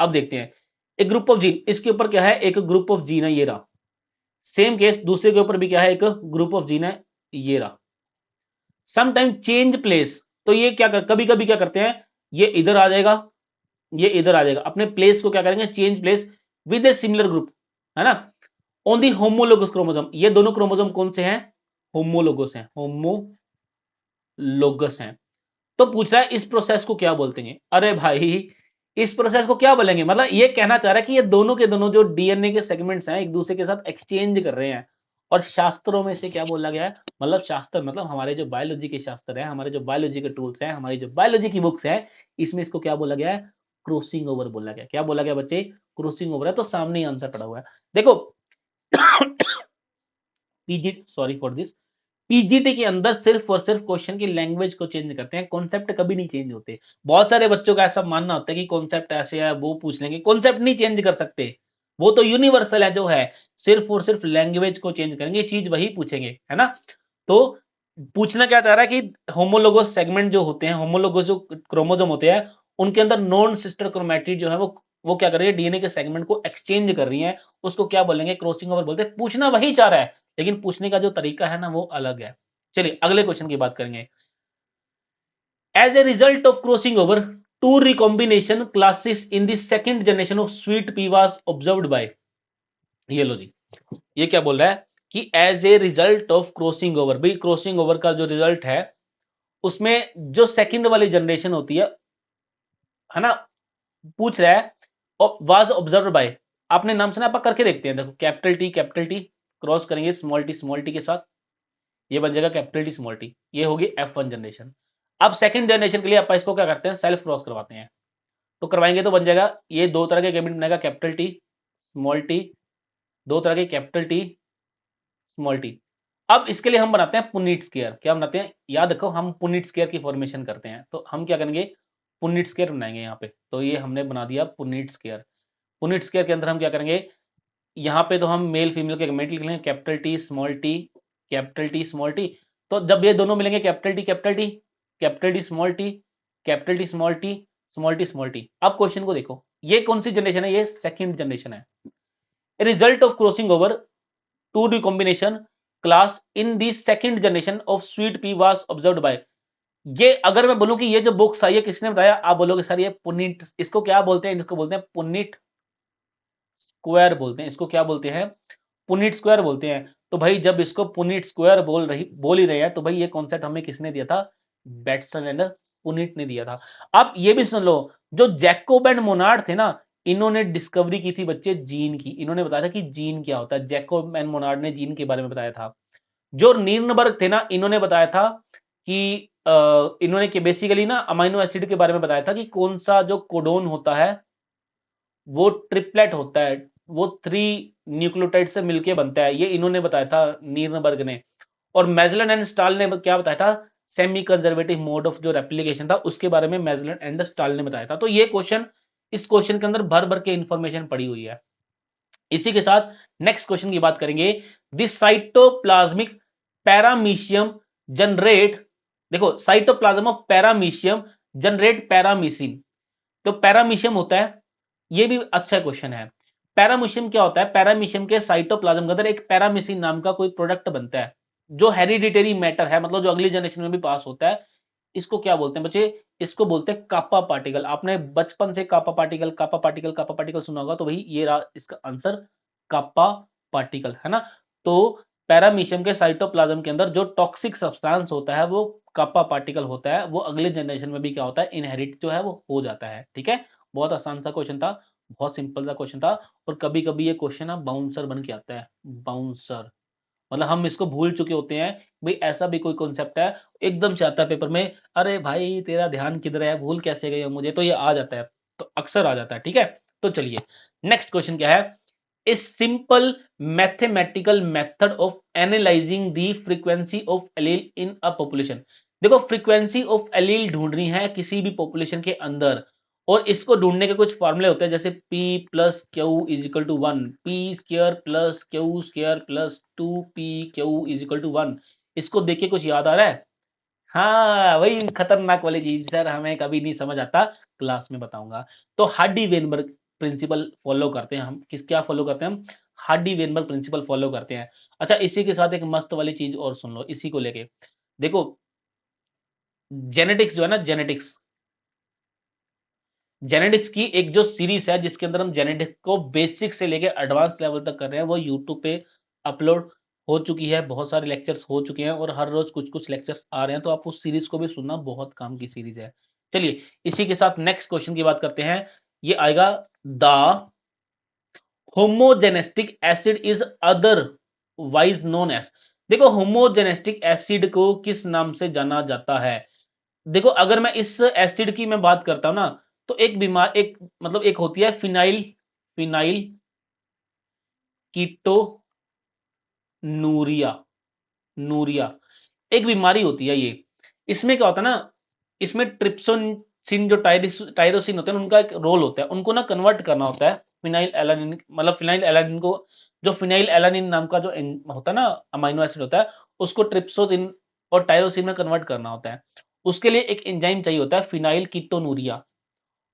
अब देखते हैं, एक ग्रुप ऑफ जीन, इसके ऊपर क्या है, एक ग्रुप ऑफ जीन है, ये रहा। सेम केस दूसरे के ऊपर भी क्या है, एक ग्रुप ऑफ जीन है, ये रहा। समटाइम चेंज प्लेस, तो ये क्या कर, कभी कभी क्या करते हैं, ये इधर आ जाएगा, ये इधर आ जाएगा, अपने प्लेस को क्या करेंगे, change place with a similar group, है ना, ऑन दी होमोलोगस क्रोमोसोम। ये दोनों क्रोमोसोम कौन से हैं, होमोलोगस हैं, होमोलोगस हैं। तो पूछ रहा है इस प्रोसेस को क्या बोलते हैं? अरे भाई इस प्रोसेस को क्या बोलेंगे, मतलब ये कहना चाह रहा है कि ये दोनों के दोनों जो डीएनए के सेगमेंट्स हैं एक दूसरे के साथ एक्सचेंज कर रहे हैं। और शास्त्रों में से क्या बोला गया है, मतलब शास्त्र मतलब हमारे जो बायोलॉजी के शास्त्र है, हमारे जो बायोलॉजी के टूल्स हैं, हमारी जो बायोलॉजी की बुक्स है, इसमें इसको क्या बोला गया है, क्रॉसिंग ओवर बोला गया। क्या बोला गया बच्चे, क्रॉसिंग ओवर है। तो सामने ही आंसर पड़ा हुआ है, देखो PG, sorry for this, PGT के अंदर सिर्फ और सिर्फ क्वेश्चन की लैंग्वेज को चेंज करते हैं, कॉन्सेप्ट कभी नहीं चेंज होते। बहुत सारे बच्चों का ऐसा मानना होता है कि कॉन्सेप्ट ऐसे है, वो पूछ लेंगे, कॉन्सेप्ट नहीं चेंज कर सकते, वो तो यूनिवर्सल है जो है, सिर्फ और सिर्फ लैंग्वेज को चेंज करेंगे, चीज वही पूछेंगे, है ना। तो पूछना क्या चाह रहा है कि होमोलोगस सेगमेंट जो होते हैं, होमोलोगस जो क्रोमोसोम होते हैं, उनके अंदर नॉन सिस्टर क्रोमैटिड जो है वो क्या कर रही है, डीएनए के सेगमेंट को एक्सचेंज कर रही है, उसको क्या बोलेंगे, क्रॉसिंग ओवर बोलते हैं। पूछना वही चाह रहा है, लेकिन पूछने का जो तरीका है ना वो अलग है। चलिए अगले क्वेश्चन की बात करेंगे। As a result of crossing over, two recombination classes in the second generation of sweet pea was observed by. ये लो जी, ये क्या बोल रहा है कि as a result of crossing over, भाई क्रॉसिंग ओवर का जो रिजल्ट है उसमें जो सेकंड वाली जनरेशन होती है ना, पूछ रहा है और वाज ऑब्जर्व बाय, आपने नाम सुना, आप करके देखते हैं, देखो कैपिटल टी क्रॉस करेंगे स्मॉल टी के साथ, ये बन जाएगा कैपिटल टी स्मॉल टी, ये होगी F1 जनरेशन। अब सेकंड जनरेशन के लिए आप इसको क्या करते हैं, सेल्फ क्रॉस करवाते हैं, तो करवाएंगे तो बन जाएगा ये दो तरह के गैमेट बनेगा, कैपिटल टी स्मॉल टी, दो तरह के कैपिटल टी स्मॉल टी। अब इसके लिए हम बनाते हैं पुनीट स्क्वायर, क्या बनाते हैं, याद रखो हम पुनीट स्क्वायर की फॉर्मेशन करते हैं, तो हम क्या करेंगे, पुनीट स्क्वायर बनाएंगे यहाँ पे, तो ये हमने बना दिया पुनीट स्क्वायर। पुनीट स्क्वायर के अंदर हम क्या करेंगे, यहाँ पे तो हम मेल फीमेल के गैमेट लिख लेंगे, capital T small T, capital T small T. तो जब ये दोनों मिलेंगे capital T capital T, capital T small T, capital T small T, small T small T. अब क्वेश्चन को देखो, ये कौन सी जनरेशन है, ये सेकंड जनरेशन है। Result of crossing over two recombination class in the second generation of sweet pea was observed by, ये अगर मैं बोलूं कि ये जो बुक्स आई है किसने बताया, आप बोलोगे सर ये पुनीट, इसको क्या बोलते हैं, इसको बोलते हैं पुनीट स्क्वायर बोलते हैं, इसको क्या बोलते हैं, पुनीट स्क्वायर बोलते हैं। तो भाई जब इसको पुनीट स्क्वायर बोल ही रहे हैं, तो भाई ये कॉन्सेप्ट हमें किसने दिया था, बैटसन एंड पुनीट ने दिया था। अब ये भी सुन लो, जो जैकोब एंड मोनार्ड थे ना, इन्होंने डिस्कवरी की थी बच्चे जीन की, इन्होंने बताया था कि जीन क्या होता है, जैकोब एंड मोनार्ड ने जीन के बारे में बताया था। जो नीरनबर्ग थे ना, इन्होंने बताया था कि इन्होंने कि बेसिकली ना अमाइनो एसिड के बारे में बताया था कि कौन सा जो कोडोन होता है वो ट्रिपलेट होता है, वो 3 न्यूक्लियोटाइड से मिलके बनता है, ये इन्होंने बताया था नीरनबर्ग ने। और मेजलन एंड स्टाल ने क्या बताया था, सेमी कंजर्वेटिव मोड ऑफ जो रेप्लिकेशन था उसके बारे में मेजलन एंड स्टाल ने बताया था। तो ये क्वेश्चन, इस क्वेश्चन के अंदर भर भर के इंफॉर्मेशन पड़ी हुई है। इसी के साथ नेक्स्ट क्वेश्चन की बात करेंगे, दिस साइटोप्लाज्मिक पैरामीशियम जनरेट, देखो साइटोप्लाज्म ऑफ पैरामीशियम जनरेट पैरामीसिन, तो पैरामीशियम होता है, ये भी अच्छा क्वेश्चन है। पैरामीशियम क्या होता है, पैरामीशियम के साइटोप्लाज्म के अंदर एक पैरामीसिन नाम का कोई प्रोडक्ट बनता है, जो हेरिडिटरी मैटर है, मतलब जो अगली जनरेशन में भी पास होता है। इसको क्या बोलते हैं बच्चे, इसको बोलते हैं कापा पार्टिकल। आपने बचपन से कापा पार्टिकल कापा पार्टिकल कापा पार्टिकल सुना होगा, तो भाई ये रहा इसका आंसर, कापा पार्टिकल, है ना। तो पैरामीशियम के साइटोप्लाज्म के अंदर जो टॉक्सिक सब्सटेंस होता है वो कापा पार्टिकल होता है, वो अगले जनरेशन में भी क्या होता है, इनहेरिट जो है वो हो जाता है। ठीक है, बहुत आसान सा क्वेश्चन था, बहुत सिंपल सा क्वेश्चन था। और कभी कभी ये क्वेश्चन ना बाउंसर बन के आता है, बाउंसर, मतलब हम इसको भूल चुके होते हैं, भाई ऐसा भी कोई कॉन्सेप्ट है, एकदम से आता है पेपर में, अरे भाई तेरा ध्यान किधर है, भूल कैसे गए हो मुझे, तो ये आ जाता है, तो अक्सर आ जाता है। ठीक है, तो चलिए नेक्स्ट क्वेश्चन क्या है, इस simple mathematical method of analysing the frequency of allele in a population. देखो फ्रीक्वेंसी ऑफ एलील ढूंढनी है किसी भी पॉपुलेशन के अंदर, और इसको ढूंढने के कुछ फॉर्मूले होते हैं, जैसे P plus Q is equal to 1, P square plus Q square plus 2PQ is equal to 1। इसको देख के कुछ याद आ रहा है, हाँ वही खतरनाक वाली चीज सर, हमें कभी नहीं समझ आता, क्लास में बताऊंगा। तो हार्डी वेनबर्ग प्रिंसिपल फॉलो करते हैं हम, किस क्या फॉलो करते हैं हम, हार्डी वेनबर्ग प्रिंसिपल फॉलो करते हैं। अच्छा इसी के साथ एक मस्त वाली चीज और सुन लो, इसी को लेके देखो, जेनेटिक्स जो है ना, जेनेटिक्स, जेनेटिक्स की एक जो सीरीज है जिसके अंदर हम जेनेटिक्स को बेसिक से लेके एडवांस लेवल तक कर रहे हैं, वो यूट्यूब पे अपलोड हो चुकी है, बहुत सारे लेक्चर्स हो चुके हैं और हर रोज कुछ कुछ लेक्चर्स आ रहे हैं, तो आप उस सीरीज को भी सुनना, बहुत काम की सीरीज है। चलिए इसी के साथ नेक्स्ट क्वेश्चन की बात करते हैं, ये आएगा, the homogentisic acid is otherwise known as, देखो होमोजेनेस्टिक एसिड को किस नाम से जाना जाता है। देखो अगर मैं इस एसिड की मैं बात करता हूं ना, तो एक बीमार, एक मतलब एक होती है फिनाइल, फिनाइल कीटो नूरिया, नूरिया एक बीमारी होती है ये। इसमें क्या होता है ना, इसमें ट्रिप्सिन जो टायरोसिन होते हैं उनका एक रोल होता है, उनको ना कन्वर्ट करना होता है फिनाइल एलानिन, मतलब फिनाइल एलानिन को, जो फिनाइल एलानिन नाम का जो होता है ना अमाइनो एसिड होता है, उसको ट्रिप्सोसिन और टायरोसिन में कन्वर्ट करना होता है। उसके लिए एक एंजाइम चाहिए होता है फिनाइल कीटोनूरिया,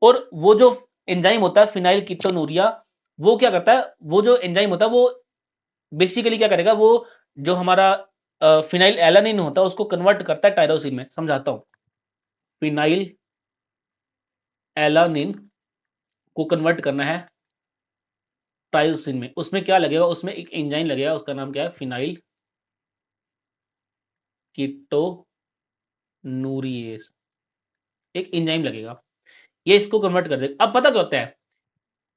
और वो जो एंजाइम होता है फिनाइल कीटोनूरिया, वो क्या करता है, वो जो एंजाइम होता है वो बेसिकली क्या करेगा, वो जो हमारा फिनाइल एलानिन होता है उसको कन्वर्ट करता है टायरोसिन में, समझाता हूं। फिनाइल एलानिन को कन्वर्ट करना है टाइरोसिन में, उसमें क्या लगेगा, उसमें एक एंजाइम लगेगा, उसका नाम क्या है, फिनाइल कीटोनूरिएज, एक एंजाइम लगेगा, ये इसको कन्वर्ट कर देगा। अब पता क्या होता है,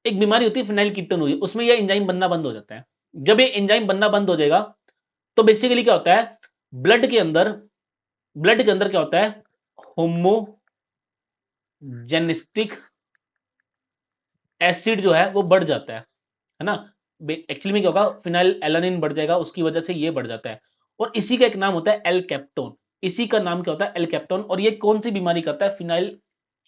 एक बीमारी होती है फिनाइल कीटोनूरिया, उसमें ये एंजाइम बनना बंद हो जाता है। जब ये एंजाइम बनना बंद हो जाएगा तो बेसिकली क्या होता है, ब्लड के अंदर ब्लड के अंदर क्या होता है, होमोजेनिस्टिक एसिड जो है वो बढ़ जाता है ना। एक्चुअली में क्या होगा, फिनाइल एलानिन बढ़ जाएगा, उसकी वजह से ये बढ़ जाता है, और इसी का एक नाम होता है एल कैप्टोन। इसी का नाम क्या होता है, एल कैप्टोन। और ये कौन सी बीमारी करता है, फिनाइल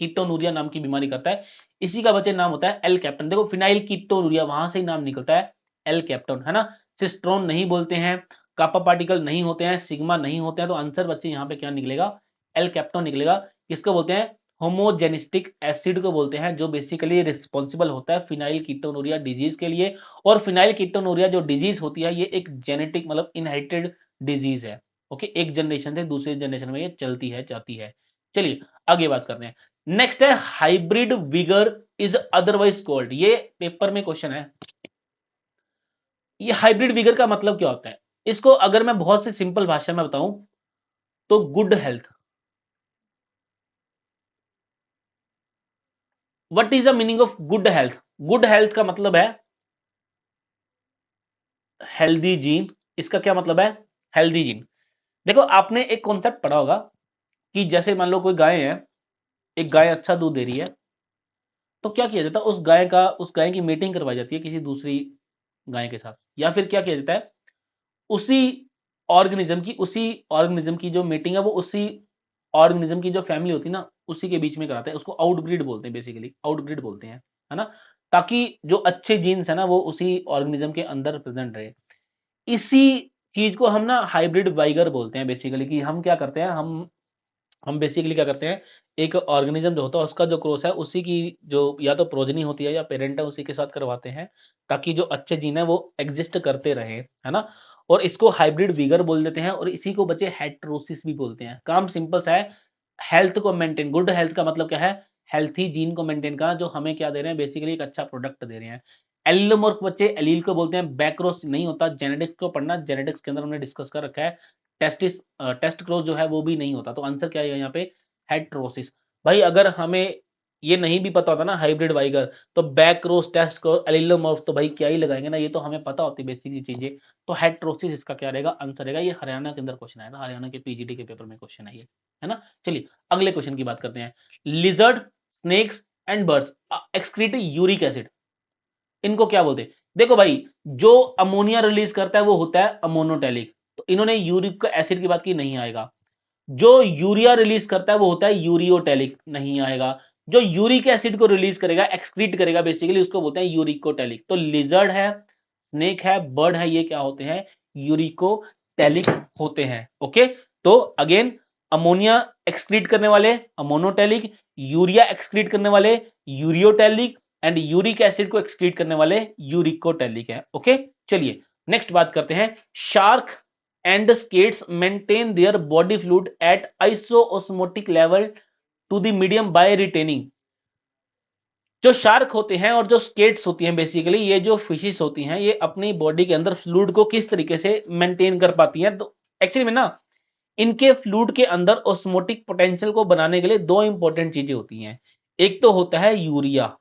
कीटोनूरिया नाम की बीमारी करता है। इसी का वजह नाम होता है एल कैप्टन। देखो फिनाइल कीटोनूरिया वहां से ही नाम निकलता है एल कैप्टन, है ना। सिस्ट्रोन नहीं बोलते हैं, कापा पार्टिकल नहीं होते हैं, सिग्मा नहीं होते हैं, तो आंसर बच्चे यहाँ पे क्या निकलेगा, एल कैप्टन निकलेगा। किसको बोलते हैं, होमोजेनिस्टिक एसिड को बोलते हैं, जो बेसिकली रिस्पॉन्सिबल होता है फिनाइल कीटोनूरिया डिजीज के लिए। और फिनाइल कीटोनूरिया जो डिजीज होती है ये एक जेनेटिक मतलब इनहेरिटेड डिजीज है। ओके, एक जनरेशन से दूसरी जनरेशन में ये चलती है जाती है। चलिए आगे बात करते हैं। नेक्स्ट है hybrid vigour is otherwise called, ये पेपर में क्वेश्चन है। ये हाइब्रिड विगर का मतलब क्या होता है, इसको अगर मैं बहुत सी सिंपल भाषा में बताऊं तो good health. What is the meaning of good health, good health का मतलब है हेल्दी जीन। इसका क्या मतलब है, हेल्दी जीन। देखो आपने एक कॉन्सेप्ट पढ़ा होगा कि जैसे मान लो कोई गाय है, एक गाय अच्छा दूध दे रही है, तो क्या किया जाता है, उस गाय की मीटिंग करवाई जाती है किसी दूसरी गाय के साथ, या फिर क्या किया जाता है, उसी ऑर्गेनिज्म की जो मीटिंग है वो उसी ऑर्गेनिज्म की जो फैमिली होती है ना उसी के बीच में कराते हैं। उसको आउटब्रीड बोलते हैं, बेसिकली आउटब्रीड बोलते हैं, है ना। ताकि जो अच्छे जीन्स है ना वो उसी ऑर्गेनिज्म के अंदर प्रेजेंट रहे। इसी चीज को हम ना हाइब्रिड वाइगर बोलते हैं बेसिकली, कि हम क्या करते हैं, हम बेसिकली क्या करते हैं, एक ऑर्गेनिज्म जो होता है उसका जो क्रॉस है उसी की जो या तो प्रोजनी होती है या पेरेंट है उसी के साथ करवाते हैं, ताकि जो अच्छे जीन है वो एग्जिस्ट करते रहे, है ना। और इसको हाइब्रिड वीगर बोल देते हैं, और इसी को बच्चे हेटेरोसिस भी बोलते हैं। काम सिंपल सा है, हेल्थ को मेंटेन, गुड हेल्थ का मतलब क्या है, हेल्थी जीन को मेंटेन करना, जो हमें क्या दे रहे हैं, बेसिकली एक अच्छा प्रोडक्ट दे रहे हैं। एलिलोमॉर्फ बच्चे एलील को बोलते हैं, बैक्रोस नहीं होता, जेनेटिक्स को पढ़ना, जेनेटिक्स के अंदर हमने डिस्कस कर रखा है। टेस्ट क्रोस जो है वो भी नहीं होता, तो आंसर क्या है यहाँ पे, हेट्रोसिस। भाई अगर हमें ये नहीं भी पता होता ना हाइब्रिड वाइगर, तो बैक्रोस, टेस्ट क्रोस, एलिलोमॉर्फ तो भाई क्या ही लगाएंगे ना, ये तो हमें पता होती बेसिक चीजें। तो हेट्रोसिस इसका क्या रहेगा, आंसर रहेगा। ये हरियाणा के अंदर क्वेश्चन आया था, हरियाणा के पीजीटी के पेपर में क्वेश्चन आई है ना। चलिए अगले क्वेश्चन की बात करते हैं। Lizard, snakes and birds excrete uric acid, इनको क्या बोलते हैं। देखो भाई, जो अमोनिया रिलीज करता है वो होता है अमोनोटेलिक, तो इन्होंने यूरिक एसिड की बात की, नहीं आएगा। जो यूरिया रिलीज करता है वो होता है यूरियोटेलिक, नहीं आएगा। जो यूरिक एसिड को रिलीज करेगा, एक्सक्रीट करेगा, बेसिकली उसको बोलते हैं यूरिकोटेलिक। तो लिजर्ड है, स्नेक है, बर्ड है, ये क्या होते हैं, यूरिकोटेलिक होते हैं। ओके, तो अगेन अमोनिया एक्सक्रीट करने वाले अमोनोटेलिक, यूरिया एक्सक्रीट करने वाले यूरियोटेलिक, एंड यूरिक एसिड को एक्सक्रीट करने वाले यूरिकोटेलिक है। ओके, चलिए नेक्स्ट बात करते हैं। Shark and the skates maintain their body fluid at isoosmotic level to the medium by retaining। जो शार्क होते हैं और जो स्केट्स होती हैं, बेसिकली ये जो फिशेस होती हैं, ये अपनी बॉडी के अंदर फ्लूइड को किस तरीके से मेंटेन कर पाती हैं, तो एक्चुअली में ना इनके फ्लूइड के अंदर ऑस्मोटिक पोटेंशियल को बनाने के लिए दो इंपॉर्टेंट चीजें होती हैं। एक तो होता है यूरिया,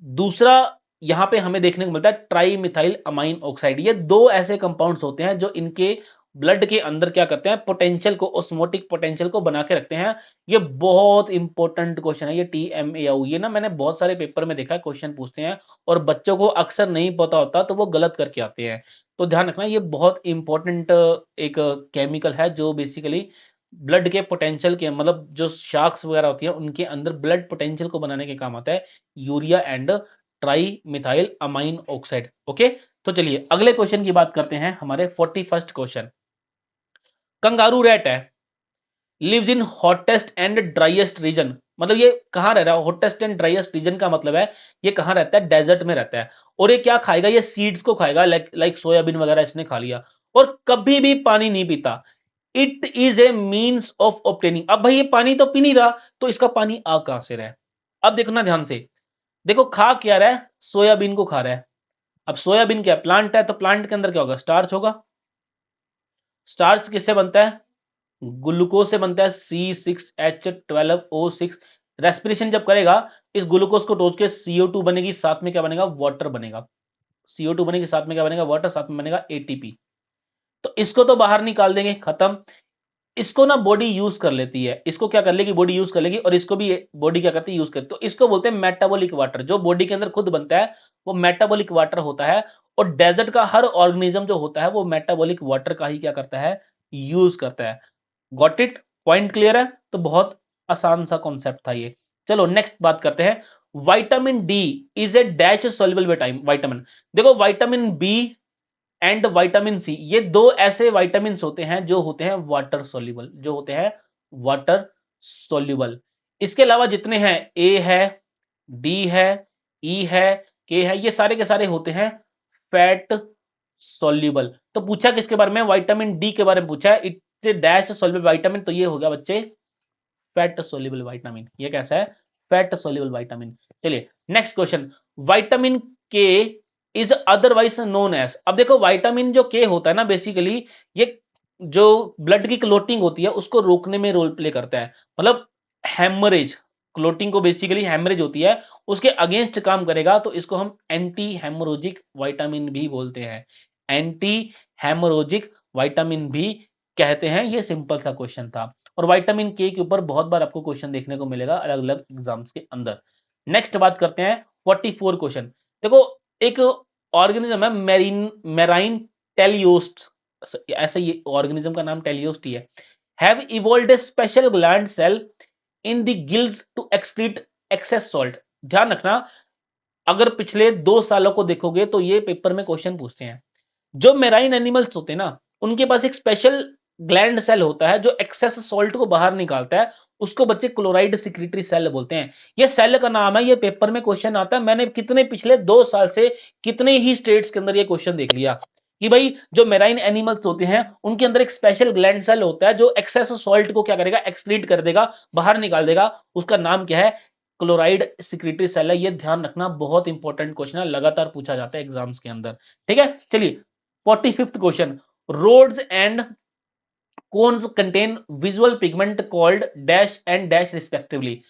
दूसरा यहां पे हमें देखने को मिलता है ट्राई मिथाइल अमाइन ऑक्साइड। ये दो ऐसे कंपाउंड्स होते हैं जो इनके ब्लड के अंदर क्या करते हैं, पोटेंशियल को, ऑस्मोटिक पोटेंशियल को बना के रखते हैं। ये बहुत इंपॉर्टेंट क्वेश्चन है, ये टीएमएआई, ये ना मैंने बहुत सारे पेपर में देखा है, क्वेश्चन पूछते हैं और बच्चों को अक्सर नहीं पता होता तो वो गलत करके आते हैं। तो ध्यान रखना, ये बहुत इंपॉर्टेंट एक केमिकल है जो बेसिकली ब्लड के पोटेंशियल के मतलब जो शार्क्स वगैरह होती है उनके अंदर ब्लड पोटेंशियल को बनाने के काम आता है, urea and tri methyl amine oxide. Okay, तो चलिए अगले क्वेश्चन की बात करते हैं, हमारे 41st क्वेश्चन। कंगारू रैट है, lives in hottest and driest region, मतलब ये कहां रह रहा है, हॉटेस्ट एंड ड्राइएस्ट रीजन का मतलब है ये कहां रहता है, डेजर्ट में रहता है। और ये क्या खाएगा, ये सीड्स को खाएगा, लाइक सोयाबीन वगैरह इसने खा लिया, और कभी भी पानी नहीं पीता। It is a means of obtaining. अब भाई ये पानी तो पी नहीं रहा, तो इसका पानी आ कहां से रहा है। अब देखना ध्यान से, देखो खा क्या रहा है, सोयाबीन को खा रहा है, अब सोयाबीन क्या प्लांट है, तो प्लांट के अंदर क्या होगा, स्टार्च होगा। स्टार्च किससे बनता है, ग्लूकोज से बनता है, C6H12O6। रेस्पिरेशन जब करेगा इस ग्लूकोज को टोच के CO2 बनेगी, साथ में क्या बनेगा, वाटर बनेगा। CO2 बनेगी, साथ में क्या बनेगा, वाटर, साथ में बनेगा ATP। तो इसको तो बाहर निकाल देंगे, खत्म। इसको ना बॉडी यूज कर लेती है, इसको क्या कर लेगी, बॉडी यूज कर लेगी, और इसको भी बॉडी क्या करती है, यूज करती है। तो इसको बोलते हैं मेटाबॉलिक वाटर। जो बॉडी के अंदर खुद बनता है वो मेटाबॉलिक वाटर होता है। और डेजर्ट का हर ऑर्गेनिज्म जो होता है वो मेटाबॉलिक वाटर का ही क्या करता है, यूज करता है। गॉट इट, पॉइंट क्लियर है। तो बहुत आसान सा कॉन्सेप्ट था ये। चलो नेक्स्ट बात करते हैं। Vitamin D is a dash soluble vitamin. देखो vitamin B and vitamin C, ये दो ऐसे विटामिन होते हैं जो होते हैं वाटर सोल्यूबल, जो होते हैं वाटर सोल्यूबल। इसके अलावा जितने हैं, ए है, डी है, ई है, के है, ये सारे के सारे होते हैं फैट सोल्यूबल। तो पूछा किसके बारे में, विटामिन डी के बारे में पूछा है। इट्स डैश सोल्यूबल विटामिन, तो ये हो गया बच्चे फैट सोल्यूबल विटामिन। ये कैसा है, फैट सोल्यूबल विटामिन। चलिए नेक्स्ट क्वेश्चन। विटामिन के इज अदरवाइज नोन एज। अब देखो विटामिन जो के होता है ना, बेसिकली ये जो ब्लड की क्लोटिंग होती है उसको रोकने में रोल प्ले करता है। मतलब हेमरेज, क्लोटिंग को बेसिकली हेमरेज होती है उसके अगेंस्ट काम करेगा, तो इसको हम एंटी हेमोरोजिक विटामिन भी बोलते हैं। एंटी हेमोरोजिक विटामिन भी कहते हैं। ये सिंपल सा क्वेश्चन था। और विटामिन के ऊपर बहुत बार आपको क्वेश्चन देखने को मिलेगा अलग अलग एग्जाम्स के अंदर। नेक्स्ट बात करते हैं 44 क्वेश्चन। देखो एक ऑर्गेनिज्म है मेरीन मेराइन टेलियोस्ट, ऐसे ये ऑर्गेनिज्म का नाम टेलियोस्ट ही है। Have evolved a special gland cell in the gills to excrete excess salt. ध्यान रखना, अगर पिछले 2 सालों को देखोगे तो ये पेपर में क्वेश्चन पूछते हैं। जो मेराइन एनिमल्स होते हैं ना, उनके पास एक स्पेशल ग्लैंड सेल होता है जो एक्सेस सॉल्ट को बाहर निकालता है, उसको बच्चे क्लोराइड सिक्रीटरी सेल बोलते हैं। ये सेल का नाम है, ये पेपर में क्वेश्चन आता है। मैंने कितने पिछले 2 साल से कितने ही स्टेट्स के अंदर ये क्वेश्चन देख लिया कि भाई जो मेराइन एनिमल्स होते हैं उनके अंदर एक स्पेशल ग्लैंड सेल होता है जो एक्सेस सॉल्ट को क्या करेगा, एक्सक्रीट कर देगा, बाहर निकाल देगा। उसका नाम क्या है, क्लोराइड सिक्रीटरी सेल है। ये ध्यान रखना, बहुत इंपॉर्टेंट क्वेश्चन है, लगातार पूछा जाता है एग्जाम्स के अंदर। ठीक है, चलिए 45th question. Rods and cones contain visual pigment called dash and dash respectively.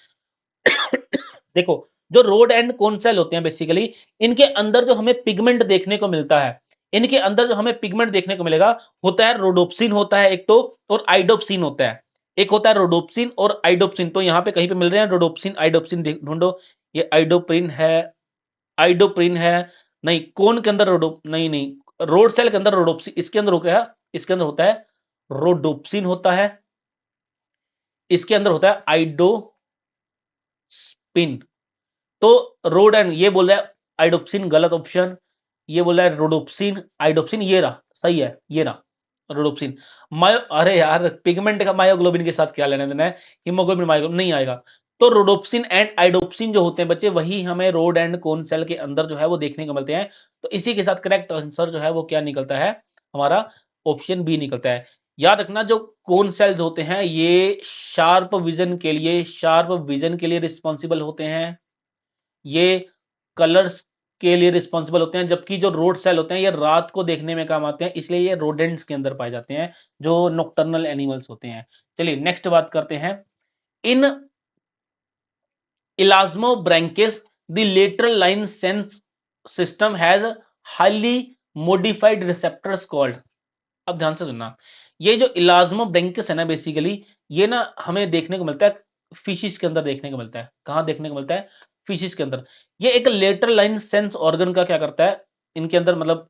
देखो जो रोड एंड कोन सेल होते हैं बेसिकली, इनके अंदर जो हमें पिगमेंट देखने को मिलता है, इनके अंदर जो हमें पिगमेंट देखने को मिलेगा होता है रोडोप्सिन होता है एक तो, और आइडोप्सिन होता है। एक होता है रोडोप्सिन और आइडोप्सिन। तो यहां पे कहीं पे मिल रहे हैं रोडोप्सिन आइडोप्सिन, ढूंढो। ये आइडोप्रिन है, आइडोप्रिन है, नहीं कोन के अंदर रोडो, नहीं नहीं, रोड सेल के अंदर रोडोप्सिन, इसके अंदर हो गया, इसके अंदर होता है रोडोप्सिन होता है, इसके अंदर होता है आइडोस्पिन। तो रोड एंड, ये बोल रहा है आइडोप्सिन, गलत ऑप्शन। ये बोल रहा है रोडोप्सिन, आइडोप्सिन, ये रहा सही है, ये रहा रोडोप्सिन। मायो, अरे यार पिगमेंट का मायोग्लोबिन के साथ क्या लेना देना है, हीमोग्लोबिन मायोग्लोबिन नहीं आएगा। तो रोडोप्सिन एंड आइडोप्सिन जो होते हैं बच्चे, वही हमें रोड एंड कोन सेल के अंदर जो है वो देखने को मिलते हैं। तो इसी के साथ करेक्ट आंसर जो है वो क्या निकलता है, हमारा ऑप्शन बी निकलता है। याद रखना जो कोन सेल्स होते हैं ये शार्प विजन के लिए, शार्प विजन के लिए रिस्पॉन्सिबल होते हैं, ये कलर्स के लिए रिस्पॉन्सिबल होते हैं। जबकि जो रोड सेल होते हैं ये रात को देखने में काम आते हैं, इसलिए ये रोडेंट्स के अंदर पाए जाते हैं जो नॉकटर्नल एनिमल्स होते हैं। चलिए नेक्स्ट बात करते हैं। In elasmobranchs the lateral line sense system has highly modified receptors called. अब ध्यान से सुनना, ये जो इलाज्मोब्रैंकिस है ना बेसिकली, ये ना हमें देखने को मिलता है फिशिस के अंदर देखने को मिलता है। कहां देखने को मिलता है, फिशिस के अंदर। ये एक लेटरल लाइन सेंस ऑर्गन का क्या करता है इनके अंदर, मतलब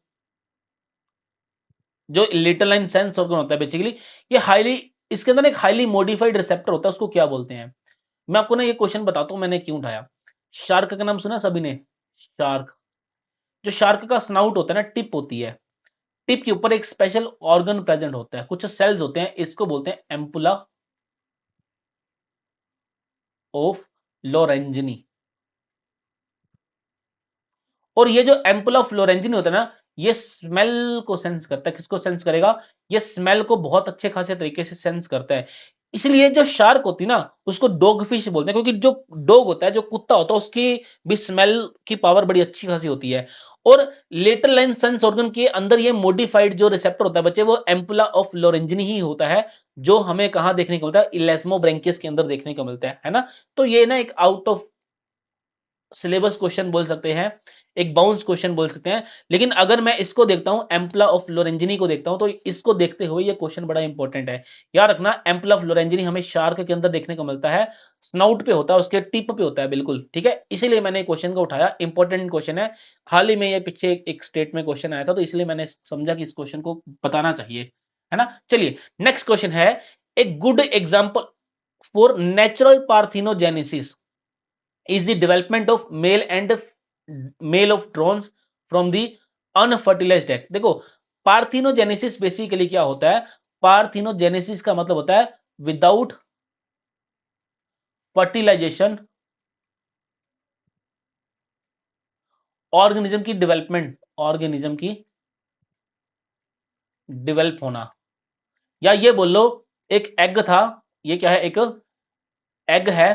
जो लेटरल लाइन सेंस ऑर्गन होता है बेसिकली, ये हाईली, इसके अंदर एक हाईली मॉडिफाइड रिसेप्टर होता है, उसको क्या बोलते हैं। मैं आपको ना ये क्वेश्चन बताता हूं मैंने क्यों उठाया। शार्क का नाम सुना सभी ने, शार्क। जो शार्क का स्नाउट होता है ना, टिप होती है, टिप के ऊपर एक स्पेशल ऑर्गन प्रेजेंट होता है, कुछ सेल्स होते हैं, इसको बोलते हैं एम्पुला ऑफ लोरेंजिनी। और ये जो एम्पुला ऑफ लोरेंजिनी होता है ना, ये स्मेल को सेंस करता है। किसको सेंस करेगा, ये स्मेल को बहुत अच्छे खासे तरीके से सेंस करता है। इसलिए जो शार्क होती है ना उसको डॉग फिश बोलते हैं, क्योंकि जो डॉग होता है, जो कुत्ता होता है, उसकी भी स्मेल की पावर बड़ी अच्छी खासी होती है। और लेटर लाइन सेंस ऑर्गन के अंदर ये मॉडिफाइड जो रिसेप्टर होता है बच्चे, वो एम्पुला ऑफ लोरेंजिनी ही होता है, जो हमें कहां देखने को मिलता है, इलेस्मोब्रेंकियस के अंदर देखने को मिलता है ना। तो ये ना एक आउट ऑफ सिलेबस क्वेश्चन बोल सकते हैं, एक बाउंस क्वेश्चन बोल सकते हैं। लेकिन अगर मैं इसको देखता हूं, एम्पला ऑफ लोरेंजिनी को देखता हूं, तो इसको देखते हुए ये क्वेश्चन बड़ा इंपॉर्टेंट है। याद रखना, एम्पला ऑफ लोरेंजिनी हमें शार्क के अंदर देखने को मिलता है, स्नाउट पे होता है, उसके टिप पे होता है, बिल्कुल ठीक है। इसीलिए मैंने क्वेश्चन को उठाया, इंपॉर्टेंट क्वेश्चन है। हाल ही में ये पीछे एक स्टेट में क्वेश्चन आया था, तो इसलिए मैंने समझा कि इस क्वेश्चन को बताना चाहिए, है ना। चलिए नेक्स्ट क्वेश्चन है, a good example for natural parthenogenesis is the development of male of drones from the unfertilized egg। देखो, पार्थिनोजेनेसिस बेसिकली क्या होता है, पार्थिनोजेनेसिस का मतलब होता है विदाउट फर्टिलाइजेशन ऑर्गेनिज्म की डेवलपमेंट, ऑर्गेनिज्म की डेवलप होना। या ये बोल लो, एक एग था, ये क्या है, एक एग है,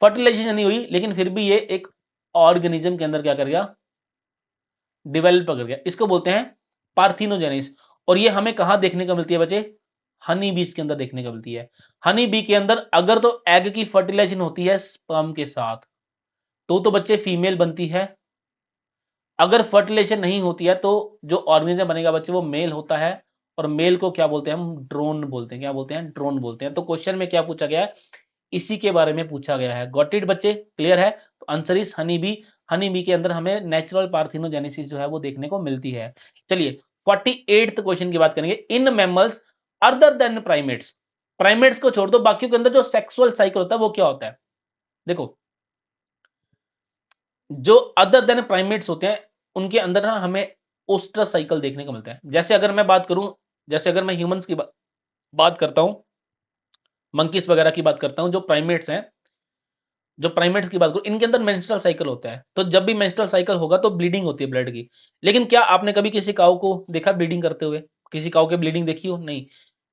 फर्टिलाइजेशन नहीं हुई, लेकिन फिर भी ये एक ऑर्गेनिज्म के अंदर क्या कर गया, डेवलप कर गया, इसको बोलते हैं पार्थिनोजेनिस। और ये हमें कहां देखने को मिलती है बच्चे, हनी बीज के अंदर देखने को मिलती है। हनी बी के अंदर अगर तो एग की फर्टिलाइजेशन होती है स्पर्म के साथ, तो बच्चे फीमेल बनती है। अगर फर्टिलाइजेशन नहीं होती है, तो जो ऑर्गेनिज्म बनेगा बच्चे वो मेल होता है। और मेल को क्या बोलते हैं, हम ड्रोन बोलते हैं। क्या बोलते हैं, ड्रोन बोलते हैं। तो क्वेश्चन में क्या पूछा गया है, इसी के बारे में पूछा गया है। गॉट इट बच्चे, क्लियर है। तो answer is honey bee. Honey bee के अंदर हमें नेचुरल पार्थिनोजेनेसिस जो है वो देखने को मिलती है। चलिए 48th क्वेश्चन की बात करेंगे। In mammals other than primates, primates को छोड़ दो, बाकी के अंदर जो सेक्सुअल साइकिल होता है वो क्या होता है। देखो, जो अदर देन प्राइमेट्स होते हैं उनके अंदर ना हमें ओस्ट्रस साइकिल देखने को मिलता है। जैसे अगर मैं बात करूं, जैसे अगर मैं ह्यूमंस की बात करता हूं, मंकीस वगैरह की बात करता हूं, जो प्राइमेट्स हैं, जो प्राइमेट्स की बात करूं, इनके अंदर मेंस्ट्रुअल साइकिल होता है। तो जब भी मेंस्ट्रुअल साइकिल होगा तो ब्लीडिंग होती है ब्लड की। लेकिन क्या आपने कभी किसी काऊ को देखा ब्लीडिंग करते हुए, किसी काऊ के ब्लीडिंग देखी हो, नहीं।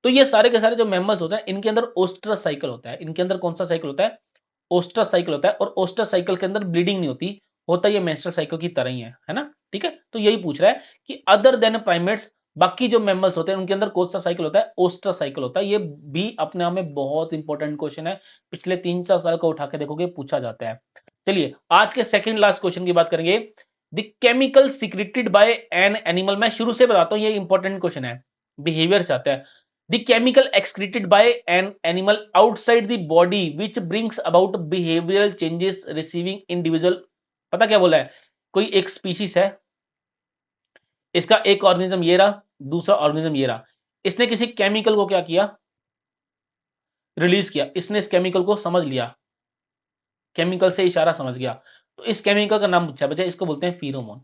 तो ये सारे के सारे जो मैमल्स होते हैं इनके अंदर ओस्ट्रस साइकिल होता है। इनके अंदर कौन सा साइकिल होता है, ओस्ट्रस साइकिल होता है। और ओस्ट्रस साइकिल के अंदर ब्लीडिंग नहीं होती, होता ये मेंस्ट्रुअल साइकिल की तरह ही है ना, ठीक है। तो यही पूछ रहा है कि अदर देन प्राइमेट्स, बाकी जो मैमल्स होते हैं उनके अंदर कौन सा साइकिल होता है, ओस्ट्रस साइकिल होता है। ये भी अपने आप में बहुत इंपॉर्टेंट क्वेश्चन है, पिछले 3-4 साल को उठा के देखोगे पूछा जाता है। चलिए आज के सेकंड लास्ट क्वेश्चन की बात करेंगे। The chemical secreted by an animal, मैं शुरू से बताता हूं, ये इंपॉर्टेंट क्वेश्चन है, बिहेवियर से आता है। The chemical excreted by an animal outside the body which brings about behavioral changes receiving individual, पता क्या बोला है, कोई एक स्पीशीज है, इसका एक ऑर्गेनिज्म ये रहा, दूसरा ऑर्गेनिज्म ये रहा, इसने किसी केमिकल को क्या किया, रिलीज किया। इसने इस केमिकल को समझ लिया, केमिकल से इशारा समझ गया, तो इस केमिकल का नाम पूछा बच्चा, इसको बोलते हैं फीरोमोन।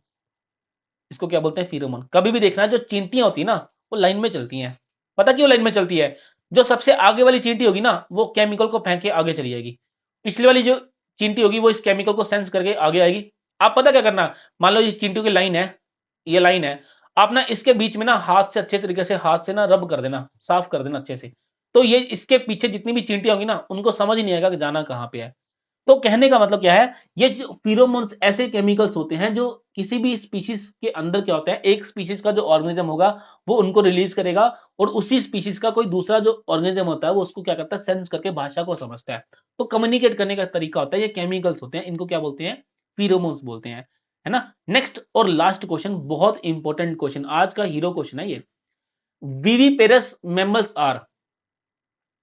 इसको क्या बोलते हैं, फीरोमोन। कभी भी देखना, जो चींटियां होती है ना वो लाइन में चलती हैं। पता क्यों लाइन में चलती है, जो सबसे आगे वाली चींटी होगी ना वो केमिकल को फेंक के आगे चली जाएगी, पिछली वाली जो चींटी होगी वो इस केमिकल को सेंस करके आगे आएगी। आप पता क्या करना, मान लो ये चींटियों की लाइन है, ये लाइन है, आप ना इसके बीच में ना हाथ से अच्छे तरीके से, हाथ से ना रब कर देना, साफ कर देना अच्छे से। तो ये इसके पीछे जितनी भी चींटियां होंगी ना उनको समझ ही नहीं आएगा कि जाना कहां पे है। तो कहने का मतलब क्या है, ये जो फिरोमोन्स ऐसे केमिकल्स होते हैं जो किसी भी स्पीशीज के अंदर क्या होता है, एक स्पीशीज का जो ऑर्गेनिज्म होगा वो उनको रिलीज करेगा, और उसी स्पीशीज का कोई दूसरा जो ऑर्गेनिज्म होता है वो उसको क्या करता है, सेंस करके भाषा को समझता है। तो कम्युनिकेट करने का तरीका होता है, ये केमिकल्स होते हैं, इनको क्या बोलते हैं, फिरोमोन्स बोलते हैं, है ना। नेक्स्ट और लास्ट क्वेश्चन, बहुत इंपॉर्टेंट क्वेश्चन, आज का हीरो क्वेश्चन है ये। विविपेरस मैमल्स आर,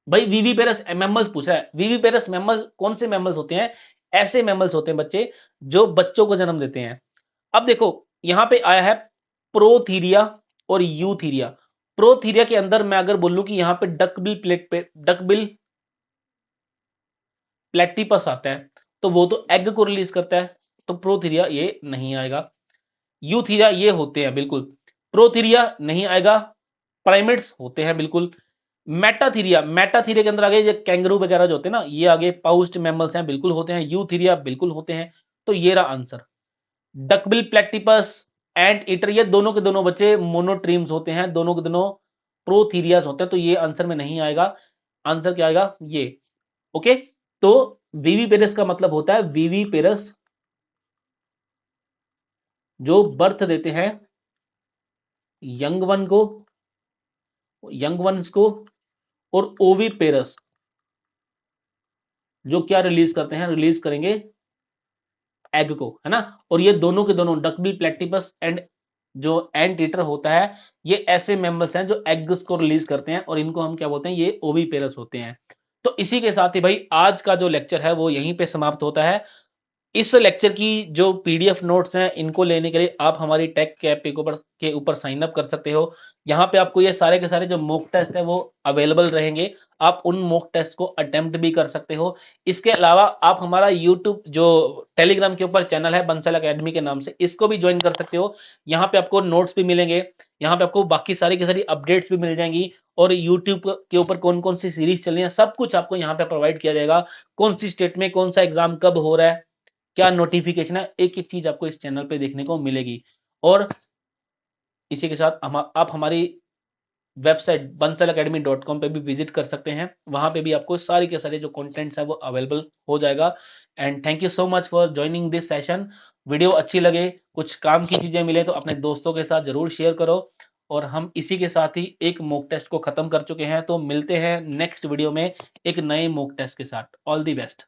भाई वीवीपेरस मैमल्स पूछा है, वीवीपेरस मैमल्स कौन से मैमल्स होते हैं, ऐसे मैमल्स होते हैं बच्चे जो बच्चों को जन्म देते हैं। अब देखो यहां पे आया है प्रोथीरिया और यूथीरिया। प्रोथीरिया के अंदर मैं अगर बोलूं कि यहां पे डकबिल प्लेटिपस आता है, तो वो तो एग को रिलीज करता है, तो प्रोथीरिया ये नहीं आएगा। यूथीरिया ये होते हैं बिल्कुल, प्रोथीरिया नहीं आएगा। प्राइमेट्स होते हैं बिल्कुल। मेटाथीरिया, मेटाथीरिया के अंदर आगे ये कैंगरू वगैरह जो होते हैं ना, ये आगे पाउस्ड मैमल्स हैं, बिल्कुल होते हैं। यूथीरिया बिल्कुल होते हैं। तो ये रहा answer. Duckbill platypus, ant eater, ये दोनों के दोनों बच्चे मोनोट्रीम्स होते हैं, दोनों के दोनों प्रोथीरियास होते हैं, तो ये आंसर में नहीं आएगा। आंसर क्या आएगा ये। ओके, तो वीवी पेरस का मतलब होता है वीवी पेरस जो बर्थ देते हैं यंग वन को, यंग वंस को, और ओवी पेरस जो क्या रिलीज करते हैं, रिलीज करेंगे एग को, है ना। और ये दोनों के दोनों डकबी प्लेटिपस एंड जो एंट ईटर होता है, ये ऐसे मेंबर्स हैं जो एग्स को रिलीज करते हैं, और इनको हम क्या बोलते हैं, ये ओवी पेरस होते हैं। तो इसी के साथ ही भाई आज का जो लेक्चर है वो यहीं पे समाप्त होता है। इस लेक्चर की जो पीडीएफ नोट्स हैं इनको लेने के लिए आप हमारी टेक कैप के ऊपर साइन अप कर सकते हो। यहाँ पे आपको ये सारे के सारे जो मॉक टेस्ट है वो अवेलेबल रहेंगे, आप उन मॉक टेस्ट को अटेम्प्ट भी कर सकते हो। इसके अलावा आप हमारा यूट्यूब जो टेलीग्राम के ऊपर चैनल है बंसल अकेडमी के नाम से, इसको भी ज्वाइन कर सकते हो। यहाँ पे आपको नोट्स भी मिलेंगे, यहाँ पे आपको बाकी सारी की सारी अपडेट्स भी मिल जाएंगी, और यूट्यूब के ऊपर कौन कौन सी सीरीज चल रही है सब कुछ आपको यहाँ पे प्रोवाइड किया जाएगा। कौन सी स्टेट में कौन सा एग्जाम कब हो रहा है, क्या नोटिफिकेशन है, एक एक चीज आपको इस चैनल पे देखने को मिलेगी। और इसी के साथ आप हमारी वेबसाइट bansalacademy.com पे भी विजिट कर सकते हैं, वहां पे भी आपको सारी के सारे जो कंटेंट्स है वो अवेलेबल हो जाएगा। And thank you so much for joining this session. Video अच्छी लगे, कुछ काम की चीजें मिले तो अपने दोस्तों के साथ जरूर शेयर करो। और हम इसी के साथ ही एक मॉक टेस्ट को खत्म कर चुके हैं, तो मिलते हैं नेक्स्ट वीडियो में एक नए मॉक टेस्ट के साथ। All the best.